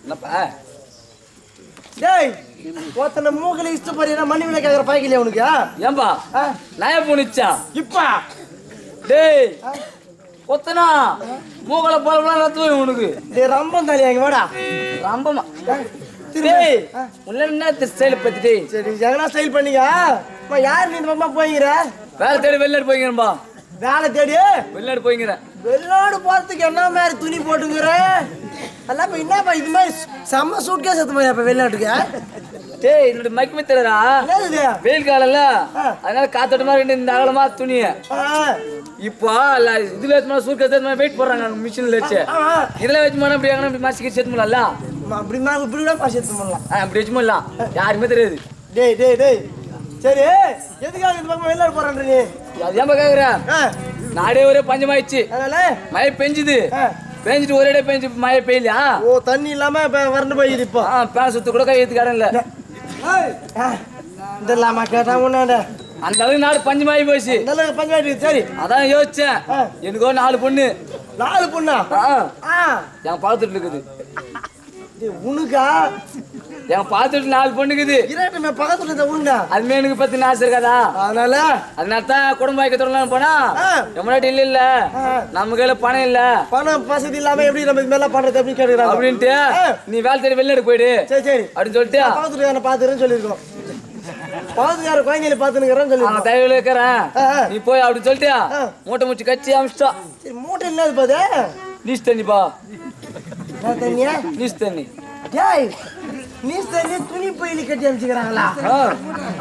என்னப்பா டேய் ஒருத்தன மூக்கல இஷ்ட போறீனா மண்ணி விலை கேக்குற பாய்க்கலையா உனக்கு? ஏன்பா நான் போனிச்சா இப்பா டேய் கொத்தனா மூக்கல போலாம் ரத்துவே உனக்கு. டேய் ரம்பம் தாலியா இங்க வாடா. ரம்பமா டேய் உள்ள என்ன ஸ்டைல் பத்திட்டே. சரி ஜெகனா ஸ்டைல் பண்ணீங்க. அம்மா யார் நீ இந்த பக்கமா போயிங்கற? வேலை தேடி வெளிநாடு போயிங்கறேன்பா. வேலை தேடி வெளிநாடு போயிங்கறேன். வெளிநாடு போறதுக்கு என்ன மாதிரி துணி போட்டுங்கற? அல்ல இப்ப என்னப்பா இது மாதிரி செம்ம சூட்கேஸ் எடுத்து போய் அப்ப வெளிநாட்டுக்கு? டேய் என்னோட மைக்மே தெரியறா. என்னது வெயில் காலம்ல அதனால காத்தோட்டமா இந்த அகலமா துணிய இப்போ இதுல ஏத்துமா சூட்கேஸ் ஏத்துமா வெயிட் போடுறாங்க மிஷின்ல வச்சு. இதுல வச்சு போனா அப்படி அப்படி மாசிக்கு சேர்த்து முடியல. அப்படி இப்படிதான் பாசி எடுத்து பண்ணலாம். அப்படி வச்சு முடியலாம் யாருமே தெரியாது. டேய் டேய் டேய் சரி எதுக்காக இந்த பக்கம் வெளிநாடு போறேன்ற நீ? அது ஏன் கேக்குற? நாடே ஒரே பஞ்சமாயிடுச்சு. மழை பெஞ்சுது பெஞ்சிட்டு ஒரே பெஞ்சு மழை பெய்யலையா? ஓ தண்ணி இல்லாம வறண்டு போயிடுது இப்போ. பேன் சுத்து கூட கையெழுத்து கடன் இல்ல. இதெல்லாமா கேட்டா முன்னாடி அந்த அளவுக்கு நாடு பஞ்சமாயி போச்சு. பஞ்சமாயிட்டு சரி அதான் யோசிச்சேன் எனக்கோ 4 பொண்ணு. 4 பொண்ணா? என் பாத்துட்டு இருக்குது. உனக்கா? என் பாத்துட்டு 4 பொண்ணுக்குது. இரண்டுமே பக்கத்துல உண்டா? அதுமே எனக்கு பத்தி ஆசை இருக்காதா? அதனால தான் குடும்ப வைக்கத்தோடலாம் போனா முன்னாடி இல்ல நம்ம கையில பணம் இல்ல. பணம் வசதி இல்லாம எப்படி நம்ம இது மேல பண்றது அப்படின்னு கேட்கிறாங்க. அப்படின்ட்டு நீ வேலை தேடி வெளிநாடு போயிடு. சரி சரி அப்படின்னு சொல்லிட்டு பாத்துட்டு பாத்துறேன்னு சொல்லிருக்கோம். பாத்துக்கார குழந்தைகளை பாத்துக்கிறேன்னு சொல்லி நான் தயவுல இருக்கிறேன் நீ போய் அப்படின்னு சொல்லிட்டு மூட்டை மூச்சு கட்சி அமிச்சிட்டோம். சரி மூட்டை என்னது பாது? நீஸ் தண்ணிப்பா. தண்ணியா? நீஸ் தண்ணி. டேய் நீஸ் தண்ணி துணி பையில கட்டி அமிச்சுக்கிறாங்களா?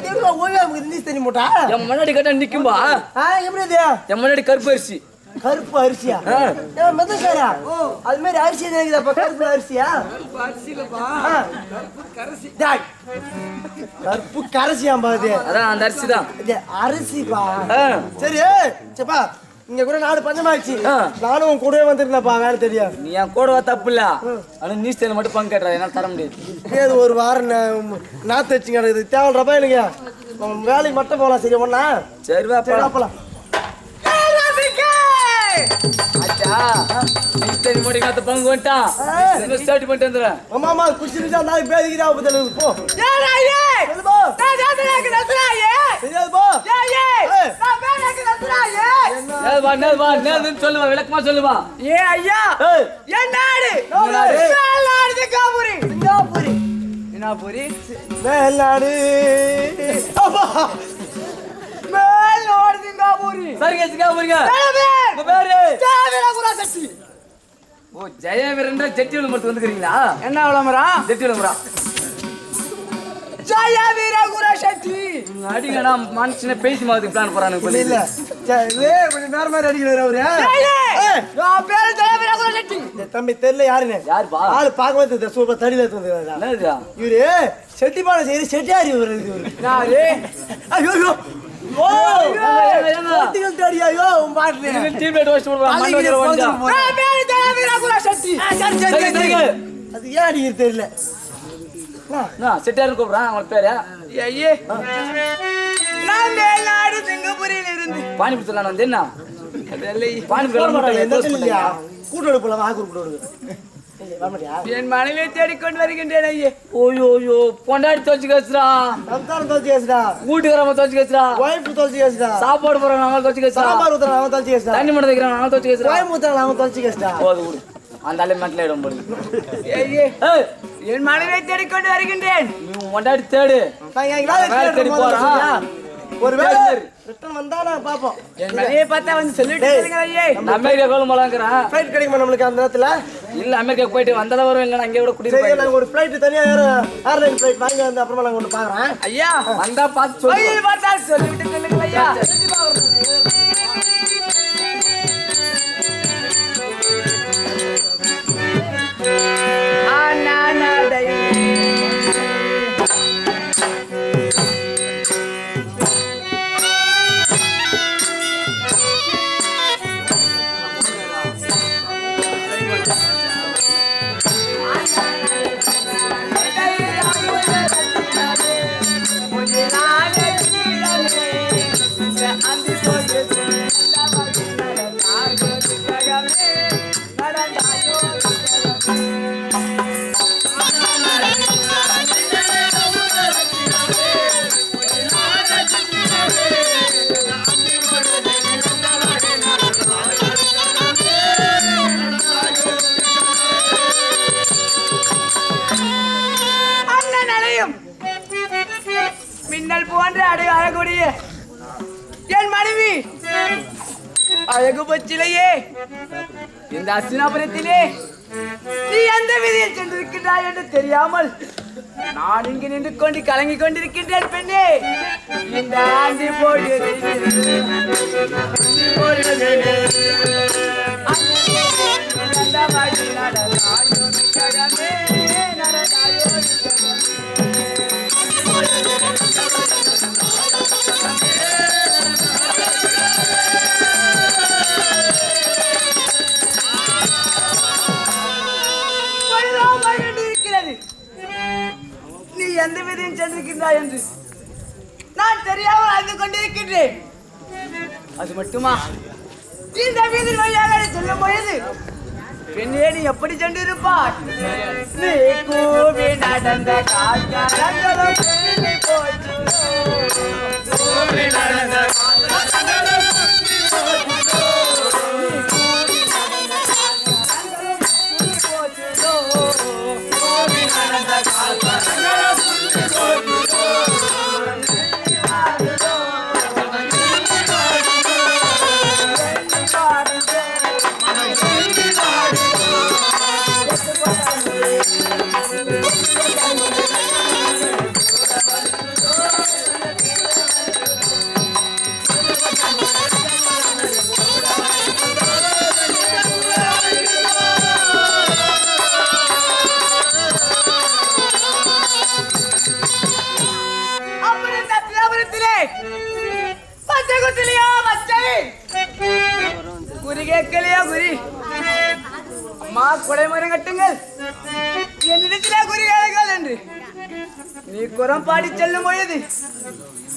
எவ்வளோ ஓய்வா இருக்குது நீஸ் தண்ணி மூட்டை? என் முன்னாடி கட்ட நிக்கும்பா. எப்படி இது? என் முன்னாடி கருப்பு அரிசி. கருப்பு அரிசியா? மெதக்காரா அது மாதிரி அரிசி இருக்குதாப்பா? கருப்பு அரிசியா? கருப்பு கரசியாம்பா அது? அதான் அந்த அரிசி தான் அரிசிப்பா. சரி சரிப்பா இங்க கூட நாடு பஞ்சமாயிடுச்சு. நானும் உன் கூடவே வந்துருந்தேன்ப்பா வேலை தெரியும். நீ என் கூட தப்பு இல்ல. ஆனா நீஸ் தண்ணி மட்டும் பங்கு கேட்டுற என்னால தர முடியாது. ஒரு வாரம் நாத்து வச்சு கிடக்குது தேவைன்றப்பா எனக்கு வேலைக்கு மட்டும் போகலாம். சரி ஒண்ணா? சரி போலாம். பங்கு வந்துட்டான் பண்ணிட்டு வந்துடுறேன். ஆமா குடிச்சிருச்சா நாளைக்கு பேதிக்கிறா போ. சொல்லுவா விளக்கமா சொல்லுவா. ஏ ஐயா என் நாடு சிங்கப்பூரி. சிங்கப்பூரி மேல்நாடு மேல்நாடு சிங்கப்பூரி. சரிங்க சிங்கப்பூரிங்க. ஓ ஜெயவீரன் செட்டி விளம்பரத்துக்கு வந்துக்கிறீங்களா? என்ன விளம்பரம்? செட்டி விளம்பரம். ஜெயவீரகுர செட்டி அடிக்கடா மனுஷனை பேசி மாதிரி பிளான் போறானுங்க. இல்ல கொஞ்சம் நேரம் மாதிரி அடிக்கிறாரு அவரு. பேரு ஜெயவீரகுர செட்டி. தம்பி தெரியல யாருன்னு? யாருப்பா? ஆளு பார்க்கவே சூப்பர் தடியில வந்து இவரு செட்டி பானை செய்யற செட்டியாரி இவரு. ஐயோ அது ஏன் அடிக்கிறது தெரியல. செட்டியாரு கூப்பிடுறான் அவங்க பேரு. சிங்கப்பூரில் இருந்து பானிபூரி சொல்லலாம் வந்து என்ன கூட்டோடு போலாம். கூட்டோடு என் மனைவியை தேடிக்கொண்டு வருகின்றேன். ஓயோ பொண்டாடி தோச்சு கேசுறா. தோச்சு கேசுடா. வீட்டுக்காரமா தோச்சு கேசுறா. ஒய்ஃப் தோச்சு கேசுடா. சாப்பாடு போறாங்க அவங்க தோச்சு கேசுறா. சாம்பார் ஊத்துறாங்க அவங்க தோச்சு கேசுடா. தண்ணி மட்டும் வைக்கிறாங்க அவங்க தோச்சு கேசுறா. வாய் ஊத்துறாங்க அவங்க தோச்சு கேசுடா. போது விடு அந்த ஆளே மென்டல் ஆயிடும் போது. என் மனைவியை தேடிக்கொண்டு வருகின்றேன். நீ பொண்டாடி தேடு. தேடி போறான். ஒரு வேளை ரிட்டர்ன் வந்தா நான் பாப்போம். என் மனைவியை பார்த்தா வந்து சொல்லிட்டு அமெரிக்கா கோல் மலாங்கிறான். ஃப்ளைட் கிடைக்குமா நம்மளுக்கு அந்த நேரத்துல? இல்ல அமெரிக்கா போயிட்டு வந்ததா வரும். இல்ல அங்கே கூட குடி. சரி நாங்க ஒரு ஃப்ளைட் தனியா ஏர்லைன் ஃப்ளைட் வாங்கி வந்து அப்புறமா நாங்க ஒன்னு பாக்குறேன். ஐயா வந்தா பார்த்து சொல்லு. பார்த்தா சொல்லிட்டு சொல்லுங்க ஐயா. வரக்கூடிய என் மனைவி அழகு பச்சிலையே இந்த அஸ்தினாபுரத்திலே நீ எந்த விதியில் சென்றிருக்கிறாய் என்று தெரியாமல் நான் இங்கு நின்று கொண்டு கலங்கிக் கொண்டிருக்கின்றேன் பெண்ணே. இந்த ஆண்டி போடுகிறது நீ எந்த விதியும் சென்றிருக்கின்றாய் என்று நான் தெரியாமல் அறிந்து கொண்டிருக்கின்றேன். அது மட்டுமா இந்த வீதியின் வழியாக சொல்லும் பொழுது பெண்ணே நீ எப்படி சென்றிருப்பாய்? நீ கூவி நடந்த கால்களும் போச்சு நீ குரம் பாடி செல்லும் பொழுது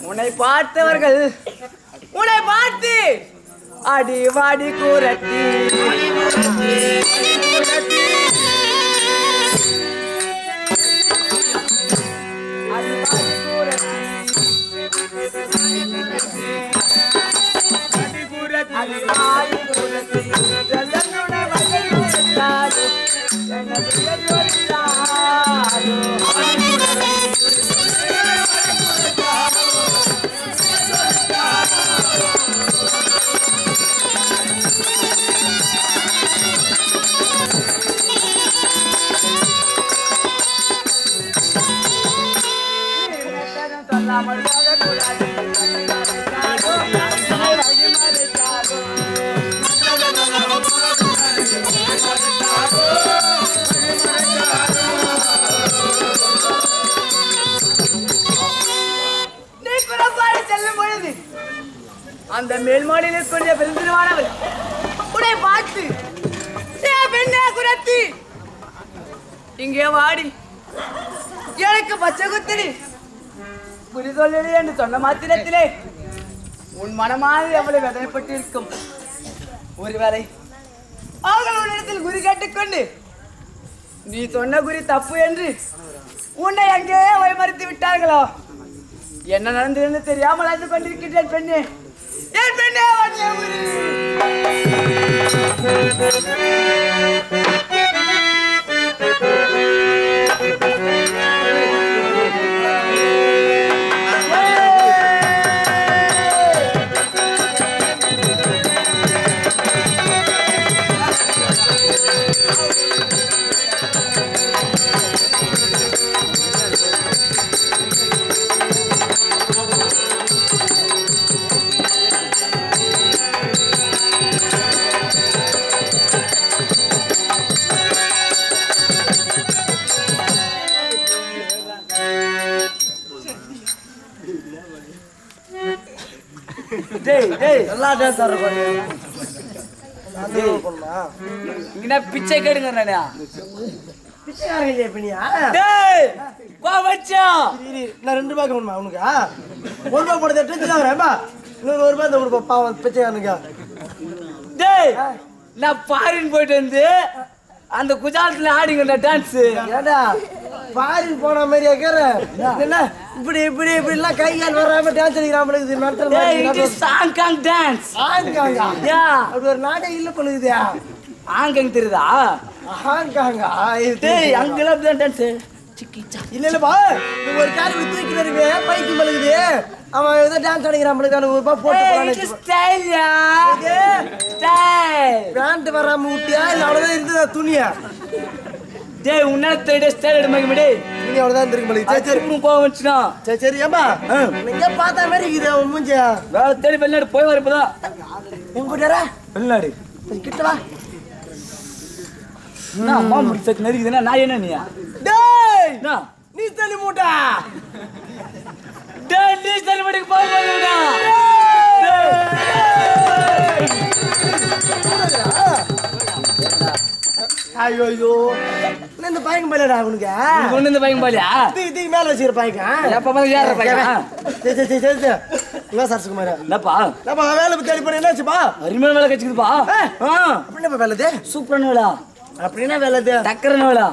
உன்னை பார்த்தவர்கள் உன்னை பார்த்து அடி வாடி கூறத்தி அந்த மேல்மாடியில் இருக்கின்ற பெருந்திருவானவர் உன்னை பார்த்து பெண்ணே குரத்தி இங்கே வாடி எனக்கு பச்சை குத்திரி குறி சொல்லி என்று சொன்ன மாத்திரத்திலே உன் மனமானது எவ்வளவு வேதனைப்பட்டு இருக்கும். ஒருவேளை அவர்கள் உன்னிடத்தில் குறி கேட்டுக்கொண்டு நீ சொன்ன குறி தப்பு என்று உன்னை அங்கே வழிமறித்து விட்டார்களோ? என்ன நடந்தது தெரியாமல் அழுது கொண்டிருக்கின்றேன் பெண்ணே. என் பெண்ணே பிச்சை கேடுங்க ரெண்டு ரூபாய்க்கு உனக்கு ஒரு ரூபாய் போடுறது இன்னொரு ஒரு ரூபாய் கொடுப்பா பாவம் பிச்சைக்காரனுக்கா. நான் ஃபாரின் போயிட்டு வந்து அந்த குஜராத்ல ஆடிங்க டான்ஸ் ஏடா ஃபாரின் போன மாதிரியா கேக்குறேன். என்ன இப்படி இப்படி இப்படி எல்லாம் கை கால் வராம டான்ஸ் அடிக்கிறான். சாங்காங் டான்ஸ். ஆங்காங்கா? யா அப்படி ஒரு நாடே இல்ல பொழுதுதா. ஆங்காங் தெரியுதா? ஆங்காங்கா? டேய் அங்கெல்லாம் டான்ஸ் இல்ல இல்லப்பா நீ ஒரு கால் இப்படி தூக்கி நிறுவே பைக்கு மழுகுது அவன் ஏதோ டான்ஸ் ஆடிக்கிறான் நம்மளுக்கு ₹100 போட்டு ஸ்டைல்யா ஸ்டைல் பேண்ட் வராம விட்டியா இல்ல அவ்வளவுதான் இருந்ததா துணியா டேய் உன்ன தேட ஸ்டைல் எடுமங்க மடி நீ அவ்வளவுதான் இருக்கு மழுகு சரி சரி கோவம் வந்துச்சுனா சரி சரி ஏம்பா நீங்க பார்த்த மாதிரி இருக்குது அவன் மூஞ்சி வேலை தேடி வெளிநாடு போய் வரப்பதான் எங்க போட்டாரா வெளிநாடு கிட்ட வா நான் அம்மா முடிச்சது நெருக்குதுன்னா நான் என்ன நீயா டேய் நான் நீ தள்ளி மூட்டா டேய் நீ தள்ளி மூட்டுக்கு போய் போடுடா ஐயோ ஐயோ இந்த பையன் பையடா உனக்கு கொண்டு இந்த பையன் பாலியா இதுக்கு மேல வச்சிருக்க பையன் எப்ப பாரு யார பையன் சரி சரி சரி சரி என்ன சரசுகுமார் என்னப்பா நம்ம வேலை தேடி போன என்னாச்சுப்பா அருமையான வேலை கச்சிக்குதுப்பா அப்படின்னா வேலை சூப்பரான வேலை அப்படின்னா வேலை டக்கரான வேலை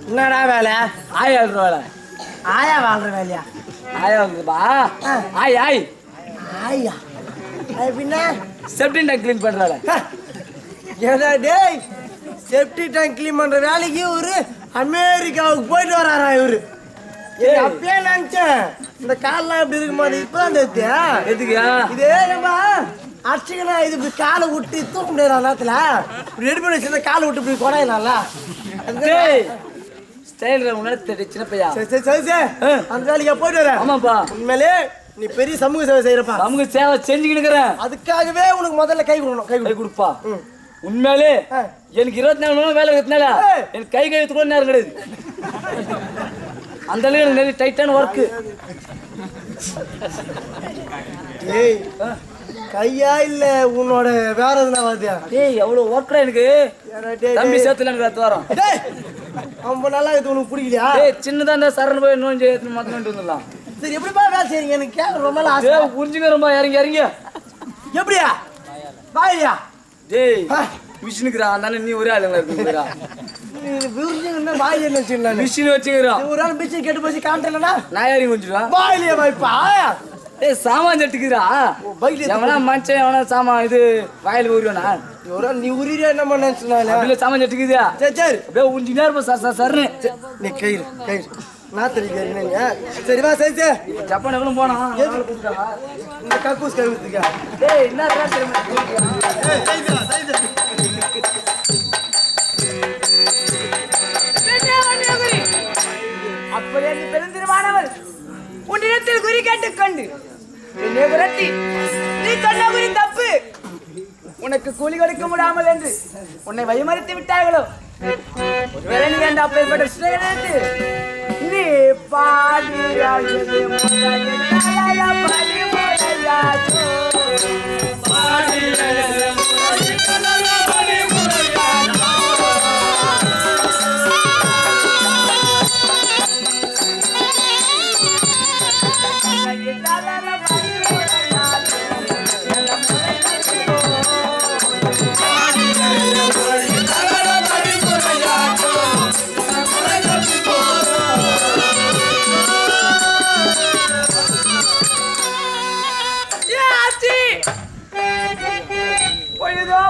என்னடா வேலை ஆயா வேலை ஆயா வாழ்ற வேலையா ஆயா வந்துப்பா ஆய் ஆய் ஆயா பின்ன செப்டின் டேங்க் கிளீன் பண்ற வேலை ஏடா டேய் சேஃப்டி டேங்க் கிளீன் பண்ற வேலைக்கு ஒரு அமெரிக்காவுக்கு போயிட்டு வராரா இவரு அப்பயே நினைச்சேன் இந்த கால்லாம் எப்படி இருக்கும் போது இப்பதான் தெரியா எதுக்குயா இதே நம்ம அடிச்சுக்கனா இது இப்படி காலை விட்டு தூக்க முடியாது நேரத்துல இப்படி ரெடி பண்ணி வச்சிருந்த காலை விட்டு இப்படி குறையலாம்ல ஸ்டைல் உணர்த்து சின்ன பையா சரி சரி சரி சரி அந்த வேலைக்கு போயிட்டு வரேன் ஆமாப்பா உண்மையிலே நீ பெரிய சமூக சேவை செய்யறப்பா சமூக சேவை செஞ்சுக்கிட்டு இருக்கிறேன் அதுக்காகவே உனக்கு முதல்ல கை கொடுக்கணும் கை கொடுப்பா உண்மையிலே எனக்கு 24 மணி நேரம் வேலை இருக்கிறதுனால எனக்கு கை கழுத்து கூட நேரம் கிடையாது அந்த அளவுக்கு நிறைய டைட்டான ஒர்க்கு ஏய் கையா இல்ல உன்னோட வேற எதுனா வாதியா ஏய் எவ்வளவு ஒர்க்ரா எனக்கு தம்பி சேர்த்துல எனக்கு அது வரும் ரொம்ப நல்லா இது உனக்கு பிடிக்கலையா ஏய் சின்னதா இருந்தா சரண் போய் நோஞ்சி மொத்தம் வந்துடலாம் சரி எப்படிப்பா வேலை செய்றீங்க எனக்கு கேட்க ரொம்ப ஆசை புரிஞ்சுக்கிறோம்பா இறங்கி இறங்கி எப்படியா பாய்யா டேய் மிஷினுக்குறா அதனால நீ ஒரே ஆளுங்க இருக்குறா புரிஞ்சுங்கன்னா பாய் என்ன வச்சுக்கலாம் மிஷின் வச்சுக்கிறோம் ஒரு ஆள் மிஷின் கெட்டு போச்சு காமிட்டலனா நான் இறங்கி கொஞ்சம் பாய்லியா பாய்ப்பா ஏய் சாமான் தட்டுக்குறா எவனா மனுஷன் எவனா சாமான் இது வாயில் ஊருவனா ஒரு ஆள் நீ உரியா என்ன பண்ண சொன்னால இல்ல சாமான் தட்டுக்குதா சரி சரி அப்படியே உஞ்சி நேரம் சர்னு நீ கயிறு கயிறு நான் தெரியுங்க சரி வா சரி சரி ஜப்பான் எவ்வளவு போனா இந்த கக்கூஸ் கழுவுத்துக்கா டேய் என்ன தெரியுமா அப்படியே நீ பெருந்திருவானவர் உன்னிடத்தில் குறி கேட்டுக்கொண்டு என்னை விரட்டி நீ சொன்ன குறி தப்பு உனக்கு கூலி கொடுக்க முடியாமல் என்று உன்னை வழிமறித்து விட்டார்களோ ஒருவேளை நீ அந்த அப்பேற்பட்ட சிலையிலிருந்து நீ பாடியாகிறது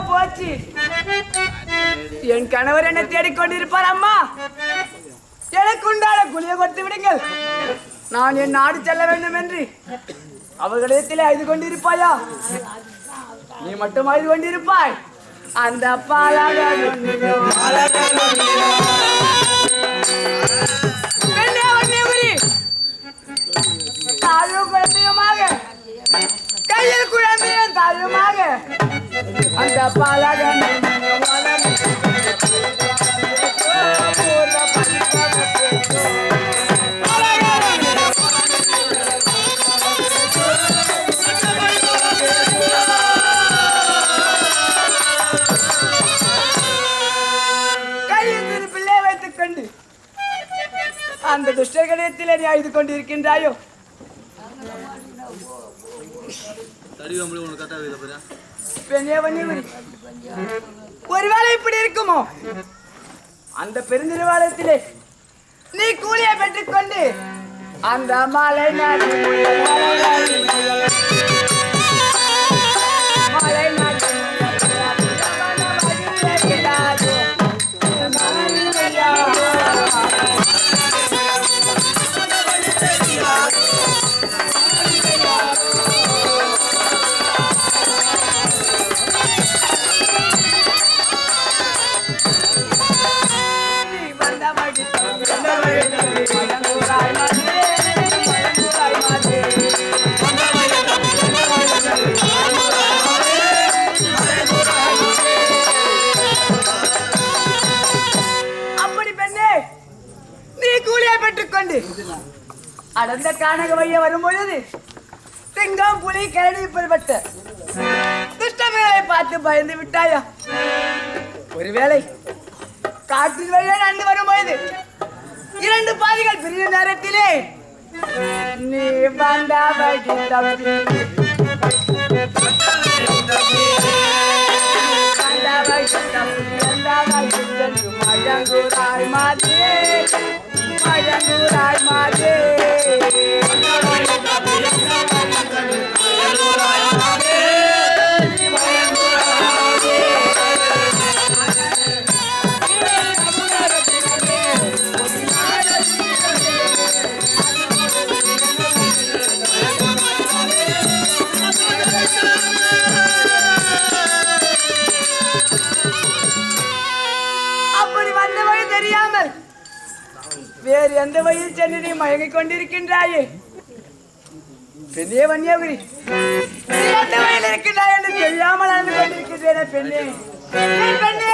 போச்சு. என் கணவர் என்னை தேடிக்கொண்டிருப்பார். அம்மா, எனக்கு உண்டான குளியை கொடுத்து விடுங்கள். நான் என் நாடு செல்ல வேண்டும் என்று அவர்களிடத்திலே அழுது கொண்டிருப்பாயா? நீ மட்டும் அழுது கொண்டிருப்பாய். அந்த குழந்தையுமாக கையில் குழந்தையும் தாயுமாக அந்த பாலகன் கையில் பிள்ளை வைத்துக் கொண்டு அந்த துஷ்டகடத்திலே நீ அழுது கொண்டிருக்கின்றாயோ? ஒருவேளை இப்படி இருக்குமோ? அந்த பெருநிறுவனத்திலே நீ கூலியை பெற்றுக் கொண்டு அந்த மலை மலை கொண்டு அடர்ந்த கானக வழியே வரும்பொழுது சிங்கம் புலி கரடி இப்படிப்பட்ட துஷ்டங்களை பார்த்து பயந்து விட்டாயா? ஒருவேளை காற்றின் வழியே நடந்து வரும்பொழுது 2 பாதிகள் பிரிந்த நேரத்திலே நீ வந்தாய் மயங்குராய் மாதே மயங்குராய் மாதே வேறு எந்த வழியில் சென்று நீ மயங்கிக் கொண்டிருக்கின்றாயே? பெண்ணே வன்னியகுரி, நீ எந்த வழியில் இருக்கின்றாய் என்று தெரியாமல் நடந்து கொண்டிருக்கின்றேனே பெண்ணே. பெண்ணே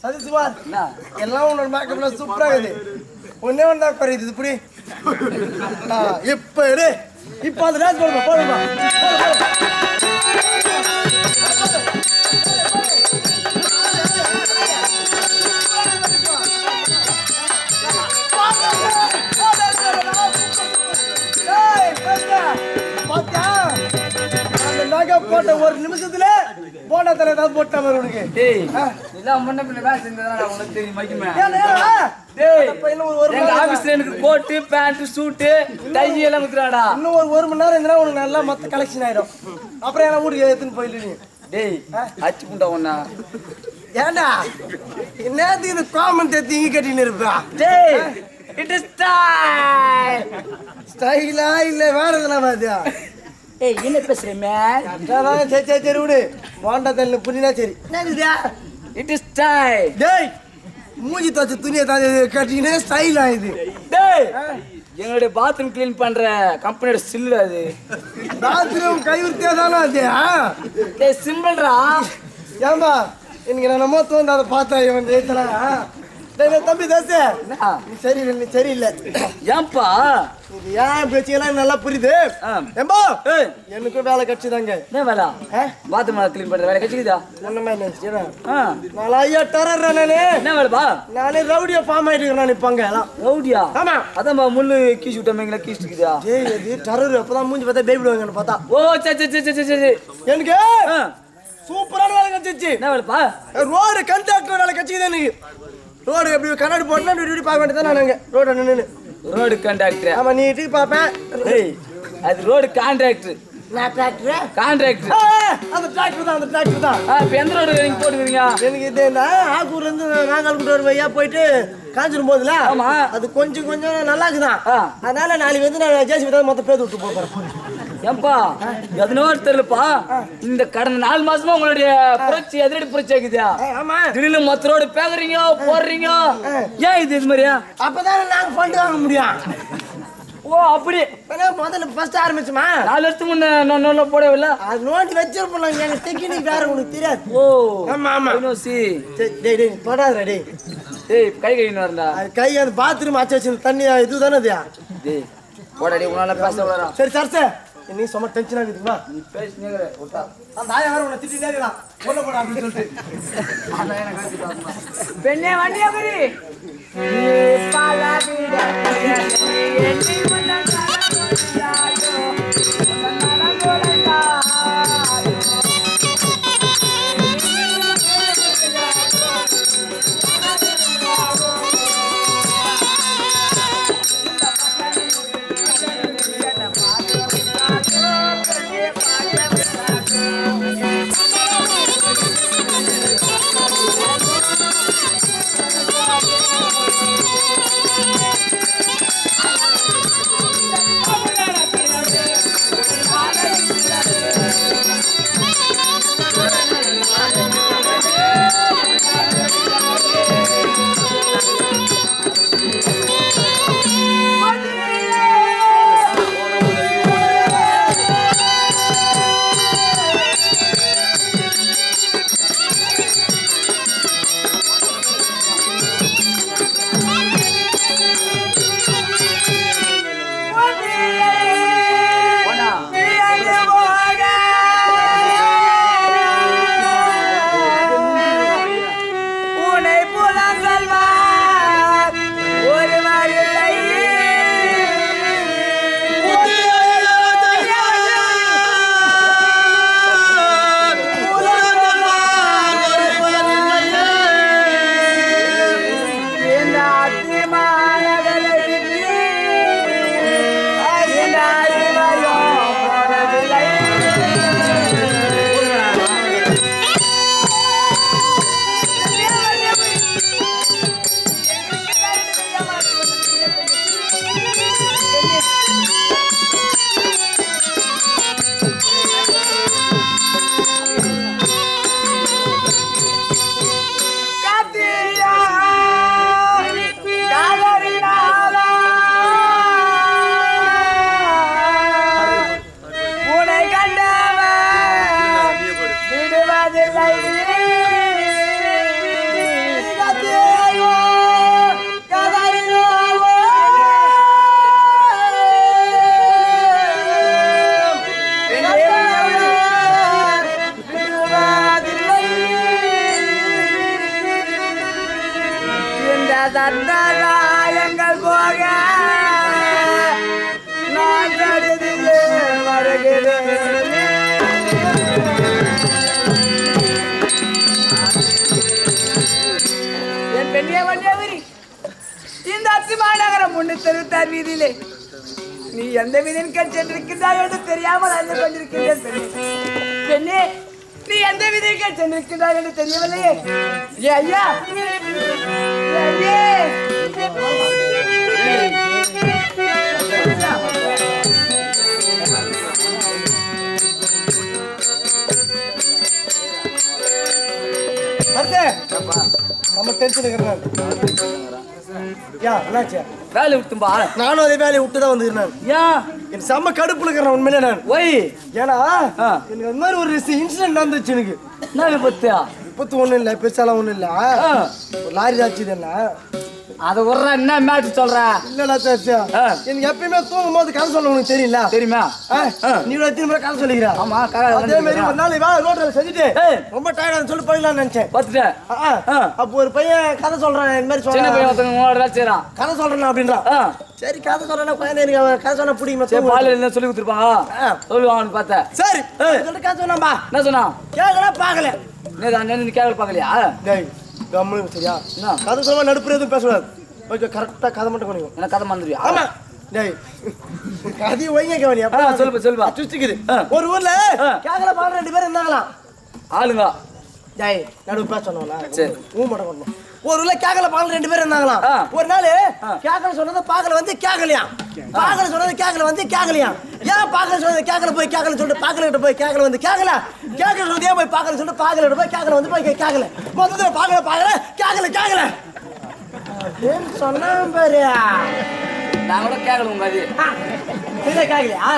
சதீஷ்குமார், எல்லாம் உன்னோட மேக்கப்ல சூப்பரா இருக்குது. ஒன்னே ஒன்றா குறையுது இப்படி. இப்ப எடு, இப்ப அந்த டான்ஸ் போடுமா போடுமா. போட்ட ஒரு நிமிஷத்துல போன தலை ஏதாவது போட்ட மாதிரி உனக்கு. எனக்கு கோட்டு பேண்ட் சூட்டு டை எல்லாம் குத்துறாடா. இன்னும் ஒரு மணி நேரம் இருந்தா உனக்கு நல்லா மொத்த கலெக்ஷன் ஆயிடும். அப்புறம் என்ன வீட்டுக்கு எடுத்துன்னு போயிட்டு நீ டேய் அச்சு புண்டா ஒண்ணா. ஏண்டா என்னது இது காமன் தேத்தி கட்டின்னு இருப்பா? டேய் இட் இஸ் ஸ்டைல். ஸ்டைலா இல்ல வேற எதுனா பாத்தியா? ஏய் என்ன பேசுற மேன்? சரி சரி விடு. போண்டா தண்ணி புரியா சரி. என்னதுடா? It is style. டேய் மூஞ்சி தோச்ச துணியை தான் கட்டினே ஸ்டைலா இது. டேய் எங்களுடைய பாத்ரூம் க்ளீன் பண்ற கம்பெனியோட சில்லு அது. பாத்ரூம் கைவிரித்தே தானே அது. டேய் சிம்பிள்ரா. ஏம்பா இன்னைக்கு நான் நம்ம தோந்து அதை பார்த்தா இவன் ஜெயித்தனா. தம்பி தாசே நீ சரியில்லை. ஏன்பா இது ஏன் பேச்சுக்கெல்லாம் நல்லா புரியுது. ஏம்பா எனக்கும் வேலை கட்சிதாங்க. என்ன வேலை? பாத்ரூம் க்ளீன் பண்ற வேலை கட்சிக்குதா? ஒண்ணுமே நினைச்சேன். நான் ஐயா டரர் நானே. என்ன வேலைப்பா? நானே ரவுடியா ஃபார்ம் ஆயிட்டு நான் நிப்பாங்க எல்லாம். ரவுடியா? ஆமா. அதான் முள்ளு கீச்சு விட்டவங்களா கீச்சுக்குதா? ஏய் இது டரர் அப்பதான் மூஞ்சி பார்த்தா பயப்படுவாங்கன்னு பார்த்தா. ஓ சரி எனக்கு சூப்பரான வேலை கட்சிச்சு. என்ன வேலைப்பா? ரோடு கண்டாக்டர் வேலை கட்சிக்குது எனக்கு. ரோடு எப்படி கண்ணாடி போட்டா பார்க்க வேண்டியதான் நானுங்க ரோடு நின்று. Road contactor? ஆமா நீ இட்டு பாப்பேன். அது ரோடு கான்ட்ராக்டர். நான் டிராக்டர் கான்ட்ராக்டர். அந்த டிராக்டர் தான். இப்போ எந்த ரோடு நீங்க போட்டுக்கிறீங்க? எனக்கு இது ஆக்கூர்ல இருந்து நாங்கால் கூட்டு வழியா போயிட்டு காஞ்சிரும் போதுல. ஆமா அது கொஞ்சம் நல்லா இருக்குதான். அதனால நாளைக்கு வந்து நான் ஜேசிபி தான் மொத்தம் பேர் விட்டு போறேன். ஏன்பா எதனோ தெரியலப்பா, இந்த கடந்த 4 மாசமா உங்களுடைய புரட்சி எதிரடி புரட்சி ஆகுதா? ஆமா திடீர்னு மொத்த ரோடு பேக்குறீங்க போடுறீங்க. ஏன் இது மாதிரியா? அப்பதானே நாங்க ஃபண்ட் வாங்க முடியும். ஓ அப்படி முதல்ல ஃபர்ஸ்ட் ஆரம்பிச்சுமா 4 வருஷத்துக்கு முன்ன போடவில்லை. அது நோண்டி வச்சிருப்போம். எங்க டெக்னிக் வேற உனக்கு தெரியாது. ஓ ஆமா ஆமா டேய் தொடாதடா டேய். டேய் கை கழுவின்னு வரண்டா. அது கை அந்த பாத்ரூம் ஆச்சு வச்சு தண்ணி இதுதானே அது. டேய் போடாடி உன்னால பேச வரா. சரி சர்ச்சே நீ சும்மா டென்ஷன் ஆகுதுமா. நீ பேசினேங்கற ஓட்டா அந்த ஆயா வேற உன்னை திட்டிட்டே இருக்கான். போட போடா அப்படி சொல்லிட்டு அதான் எனக்கு காட்டி பாருமா. பெண்ணே வண்டியகுரி நீ பாலா வீடா என்னை வந்தா யாரோ வந்தா போலடா. காணவில்லை சந்தகாயங்கள் போக நான் கருதியே வருகிறேன். என் பெண்ணிய வண்டியவரி இந்த அத்திமா நகரம் 366 வீதியிலே நீ எந்த வீதியின் கண் சென்றிருக்கின்றாய் என்று தெரியாமல் அறிந்து கொண்டிருக்கின்றேன் பெண்ணே. நீ எந்த வீதியின் சென்றிருக்கின்றாய் என்று தெரியவில்லையே. ஏ ஐயா நம்ம டென்ஷன் இருக்கிறேன். வேலை விட்டும்பா. நானும் அதே வேலையை விட்டு தான் வந்துக்கிறேன். ஏன் எனக்கு செம்ம கடுப்புல இருக்கிறேன் உண்மையிலே நான். ஒய் ஏன்னா எனக்கு அந்த மாதிரி ஒரு இன்சிடென்ட் வந்துச்சு எனக்கு. என்ன விபத்தியா? விபத்து ஒண்ணும் இல்லை, பெருசாலாம் ஒண்ணும் இல்லை. ஒரு லாரி ஆச்சுது என்ன அதை விடுற என்ன மேட்ரு சொல்ற? இல்ல எனக்கு எப்பயுமே தூங்கும் போது கதை சொல்ல உனக்கு தெரியல தெரியுமா? நீ திரும்ப கதை சொல்லிக்கிற. ஆமா அதே மாதிரி ஒரு நாள் வேலை ரோட்ல செஞ்சுட்டு ரொம்ப டயர்டா சொல்லி போயிடலாம்னு நினைச்சேன். பார்த்துட்டேன். அப்போ ஒரு பையன் கதை சொல்றான், இந்த மாதிரி சின்ன பையன் ஒருத்தங்க செய்யறான், கதை சொல்றேன் அப்படின்றான். சரி கதை சொல்றேன் குழந்தை, எனக்கு அவன் கதை சொன்னா பிடிக்குமா? பால் என்ன சொல்லி கொடுத்துருப்பாங்க, சொல்லுவான்னு பார்த்தேன். சரி கதை சொன்னாம்பா. என்ன சொன்னா? கேட்கல பாக்கல. நீ கேட்கல பாக்கலையா? கம்முனு சரியா? கதை சொல்ல நடுப்புற எதுவும் பேசக்கூடாது. ஓகே கரெக்டா கதை மட்டும் பண்ணிக்கோ. என்ன கதை மறந்துடுவியா? ஆமா டேய் கதை வைங்க கவனியா. சொல்லுப்பா சுத்திக்குது. ஒரு ஊர்ல கேக்கல பாடுற 2 பேர் இருந்தாங்களாம் ஆளுங்க. டேய் நடுவு பேச சொன்னோம்ல. சரி மட்டும் பண்ணணும். ஒரு ஊர்ல கேக்கல பாடுற 2 பேர் இருந்தாங்களாம். ஒரு நாள் கேக்கல சொன்னது பாக்கல வந்து கேக்கலையா, பாக்கல சொன்னது கேக்கல வந்து கேக்கலையா. ஏன் பாக்கல சொன்னது கேக்கல போய் கேக்கல சொல்லிட்டு பாக்கல கிட்ட போய் கேக்கல வந்து கேக்கல, கேக்கல சொன்னதே போய் பாக்கல சொல்லிட்டு பாக்கல கிட்ட போய் கேக்கல வந்து போய் கேக்கல. மொத்தத்துல பாக்கல கேக்கல கேக்கல சொன்னா பாரு. நான் கூட கேட்கல உங்க அது கேக்கலையா?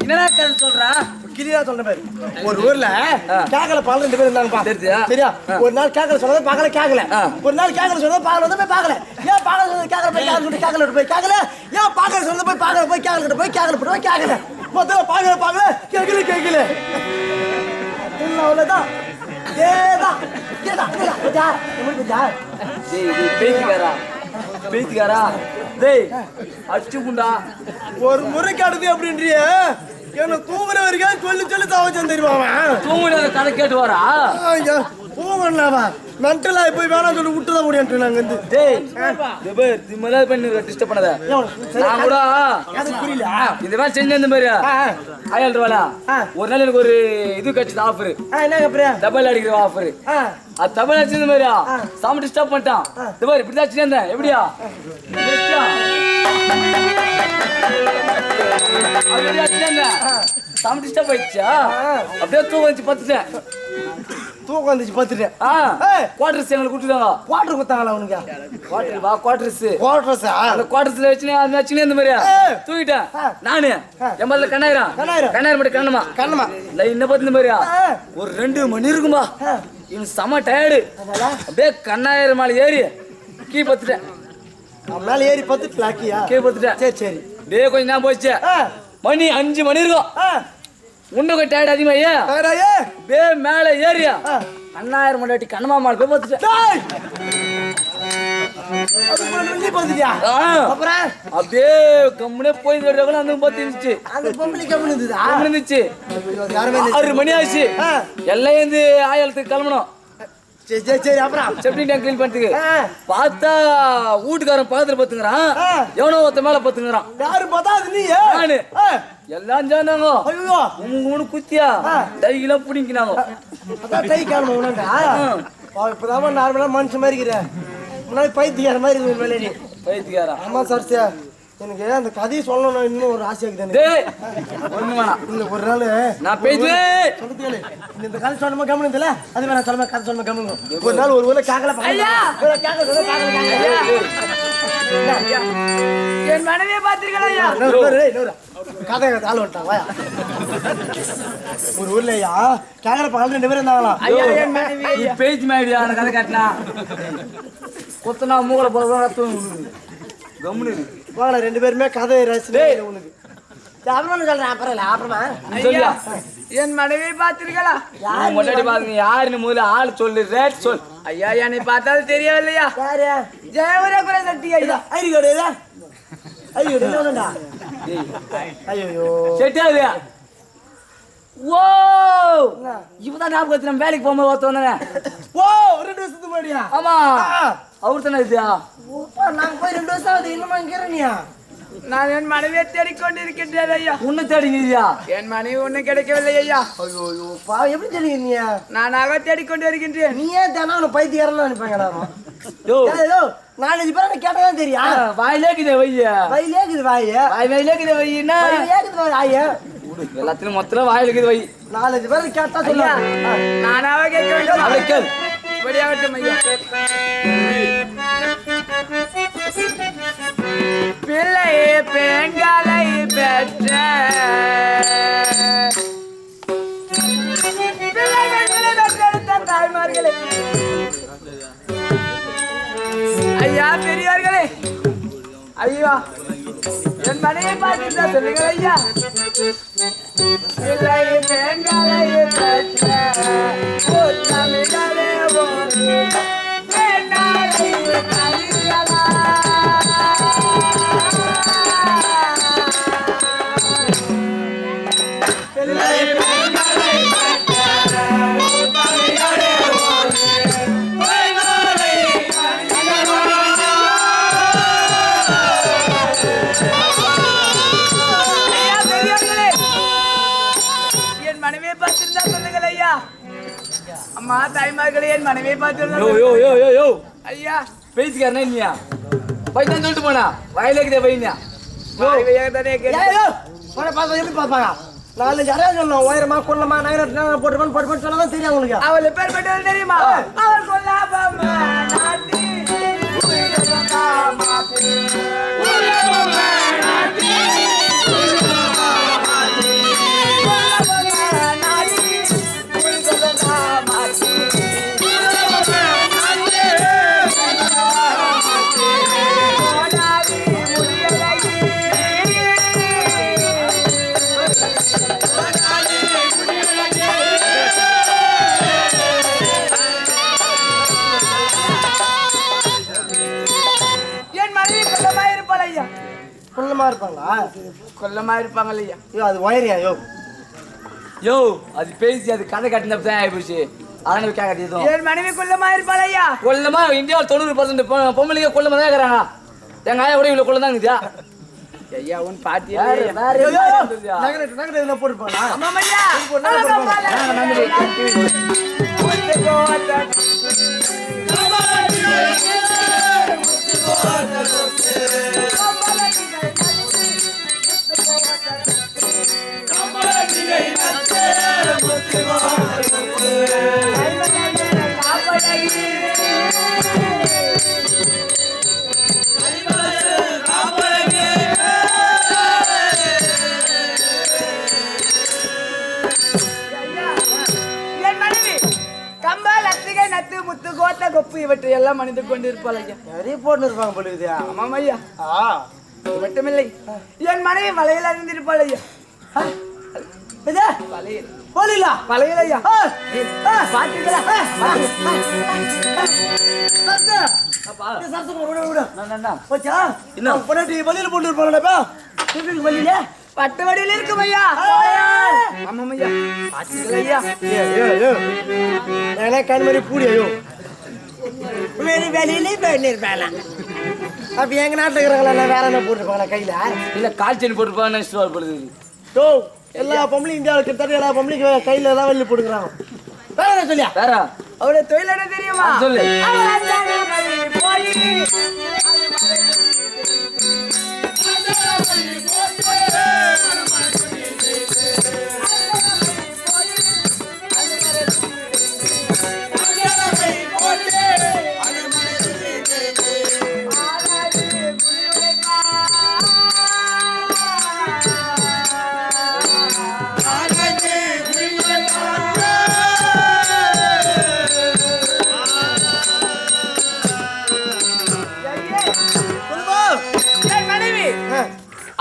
என்னடா கதை சொல்ற? கிளியா சொல்ற மாதிரி ஒரு ஊர்ல கேக்கல பால் 2 பேர் இருந்தாங்கப்பா. சரியா? ஒரு நாள் கேக்கல சொன்னது பாக்கல கேக்கல, ஒரு நாள் கேக்கல சொன்னது பாக்கல வந்து போய் பாக்கல. ஏன் பாக்கல சொன்னது கேக்கல போய் கேக்கல சொல்லிட்டு கேக்கல போய் கேக்கல, ஏன் பாக்கல சொன்னது போய் பாக்கல போய் கேக்கல கிட்ட போய் கேக்கல போய் கேக்கல. மொத்தம் பாக்கல கேக்கல அவ்வளவுதான். ஒரு முறை கடுது அப்படின்றிய என்ன தூங்குற வரைக்கும் சொல்லி தவச்சம் தெரியுமா? தூங்குற கதை கேட்டு வரா தூங்கலாமா மென்டலா போய் வேணாம் சொல்லி விட்டுதான் முடியாது. நாங்க டிஸ்டர்ப் பண்ணத நான் கூட புரியல. இந்த மாதிரி செஞ்சு இந்த மாதிரி 1000 ரூபாய் ஒரு நாள் எனக்கு ஒரு இது கட்சி ஆஃபர், டபுள் அடிக்கிற ஆஃபர். அது டபுள் அடிச்சு இந்த மாதிரியா சாமி டிஸ்டர்ப் பண்ணிட்டான். இந்த மாதிரி இப்படி தான் இருந்தேன். எப்படியா சாமி டிஸ்டர்ப் ஆயிடுச்சா? அப்படியே தூக்கம் வந்துச்சு பத்துட்டேன். தூக்கம் வந்துச்சு பத்துட்டேன். குவார்டர்ஸ் எங்களுக்கு கொடுத்துட்டாங்க. குவார்டர் கொடுத்தாங்களா உனக்கு? குவார்டர்ஸ் அந்த குவார்டர்ஸ்ல வச்சுனே இந்த மாதிரியா தூக்கிட்டேன். நானு எம்பதுல கண்ணாயிரம் மட்டும் கண்ணமா லைன் பத்து இந்த மாதிரியா ஒரு 2 மணி இருக்கும்பா. எனக்கு செம டயர்டு. அப்படியே கண்ணாயிரம் மேல ஏறி கீ பத்துட்டேன். மேல ஏறி பத்துட்டு லாக்கியா கீ பத்துட்டேன். சரி டே கொஞ்சம் நான் போச்சு. மணி 5 மணி இருக்கும். உன்ன கொஞ்சம் டயர்டு அதிகமா பே மேல ஏறியா 1000 மணி கண்ணமா மால் போய் பத்துட்டேன். அப்படியே கம்முனே போய் அந்த பத்துச்சு. 6 மணி ஆச்சு. எல்லாம் இருந்து ஆயிரத்துக்கு கிளம்பணும். சரி அப்புறம் செப்டி டேங்க் கிளீன் பண்ணதுக்கு பார்த்தா வீட்டுக்காரன் பக்கத்துல பத்துங்கிறான். எவனோ ஒருத்த மேல பத்துங்கிறான். யாரு பார்த்தா அது நீ? நானு. எல்லாம் சேர்ந்தாங்க. உங்க குத்தியா டைலாம் பிடிங்கினாங்க. கை காரணம் உனக்கா? இப்பதான் நார்மலா மனுஷன் மாதிரி இருக்கிற, முன்னாடி பைத்தியார மாதிரி இருக்கு. பைத்தியாரா? ஆமா சார். எனக்கு அந்த கதையை சொல்லணும் இன்னும் ஒரு ஆசை இருக்குது. ஒரு நாள் நான் பேசுவேன். இந்த கதை சொன்ன கவனிக்கல, அது வேணா சொல்ல கதை சொன்ன கவனிக்கும். ஒரு நாள் ஒரு ஊர்ல கேக்கல என் மனைவியை பார்த்தீர்களா? கதை ஆள் வந்துட்டான் வாயா. ஒரு ஊர்லயா கேக்குற பகல் 2 பேரும் இருந்தாங்களா? ஐயா என் மனைவி நீ பேச்சு மாடியா அந்த கதை காட்டினா கொத்தனா மூகல போறதும் கம்முனு வாங்க 2 பேருமே கதை ரசிச்சு உனக்கு அப்புறம் சொல்றேன் அப்புறமா ஐயா என் மனைவியை பார்த்தீர்களா? முன்னாடி பாருங்க யாருன்னு முதல்ல ஆள் சொல்லு ரேட் சொல். ஐயா என்னை பார்த்தாலும் தெரியவில்லையா? யாரு ஜெயவரகுல சக்தி ஐயா. ஐடி கார்டு ஐயோ என்னடா ஐயோ செட்டாது. ஓ இவதான் ஞாபகம் நம்ம வேலைக்கு போகும்போது ஒருத்த வந்தானே. ஓ 2 வருஷத்துக்கு முன்னாடியா? ஆமா அவர் தானே இதுயா. நாங்க போய் 2 வருஷம் ஆகுது இன்னுமா இருக்கிறனியா? நான் என் மனைவியை தேடிக்கொண்டிருக்கின்றேன் ஐயா. உன்னை தேடிங்கய்யா. என் மனைவி ஒன்னும் கிடைக்கவில்லை ஐயா. ஐயோ எப்படி தெரியுங்க? நானாக தேடிக்கொண்டு வருகின்றேன். நீ ஏன் தானே அவனை பைத்தியாரன்னு நினைப்பாங்கடா? யோ 4-5 பேரை கேட்டதான் தெரியும். வாயிலேக்குதே வையா. வயலேக்குது வாயிலேக்குதே வையினா எல்லாத்திலும் மொத்தம் வாயிலுக்குது வை. 4-5 பேரை கேட்டா ஐயா சொல்லுங்க. நானாக கேட்க வேண்டும். அவளுக்கள் இப்படியாகட்டும் ஐயா. பிள்ளை பெண்களை பெற்ற பிள்ளைகளை பெற்றெடுத்த தாய்மார்களே, ஐயா பெரியவர்களே, ஐயா என் மனையை பார்த்து சொல்லுங்கள் ஐயா. பிள்ளை பெண்களை பெற்ற தமிழே அம்மா தாய்மார்களே என் மனைவியை பார்த்து ஐயா பேசிக்காரனே இல்லையா பையன் சொல்லிட்டு போனா வயலுக்குதே வையா. எப்படி பார்ப்பாங்க? 4-5 அறையா சொல்லணும். உயரமா கொள்ளமா நகரத்து போட்டு சொன்னாதான் தெரியும் உங்களுக்கு. அவள் பேர் பெற்றவள் தெரியுமா? அவள் கொல்லாபமா நாட்டி கொள்ளமா இருப்பாங்களா? கொல்லமா இருப்பாங்க ஐயா. ஐயோ அது ஒயரியா? யோ அது பேசி அது கதை கட்டினப்பதான் ஆயிப்போச்சு. அதனால கேட்காது எதுவும். என் மனைவி கொல்லமா இருப்பாள் ஐயா. கொல்லமா இந்தியாவில் 90% பொம்பளைங்க கொல்லமா தான் இருக்கிறாங்க. எங்க ஆயா கூட இவ்வளவு கொள்ள தான் இருக்குதா? ஐயா உன் பாட்டி நகரத்துல போட்டுருப்பாங்களா? முத்து கோத்த கொப்பு இவற்றை எல்லாம் மனித கொண்டு இருப்பாள் ஐயா. நிறைய போட்டு இருப்பாங்க போலுதா? ஆமாம் ஐயா. மட்டுமில்லை என் மனைவி வலையில் அறிந்திருப்பாள் ஐயா. வலையில் போலீலா வலையில் ஐயா. பாத்தீங்களா? வழியில போட்டு இருப்பாங்கடா. வழியில பட்டு வடியில் இருக்கும் ஐயா. ஆமாம் ஐயா. பாத்தீங்களா ஐயா? கண்மணி பூடியோ வெளியிலே போயிருப்பாங்க. அப்ப எங்க நாட்டுல இருக்கிறவங்கள வேற என்ன போட்டுருப்பாங்களா கையில? இல்ல காய்ச்சல் போட்டுருப்பாங்க நினைச்சிட்டு போடுது. ஓ எல்லா பொம்பளையும் இந்தியாவுக்கு கிட்டத்தட்ட எல்லா பொம்பளைக்கு கையில தான் வெளியே போட்டுக்கிறாங்க. வேற சொல்லியா? வேற அவருடைய தொழில் என்ன தெரியுமா? சொல்லு.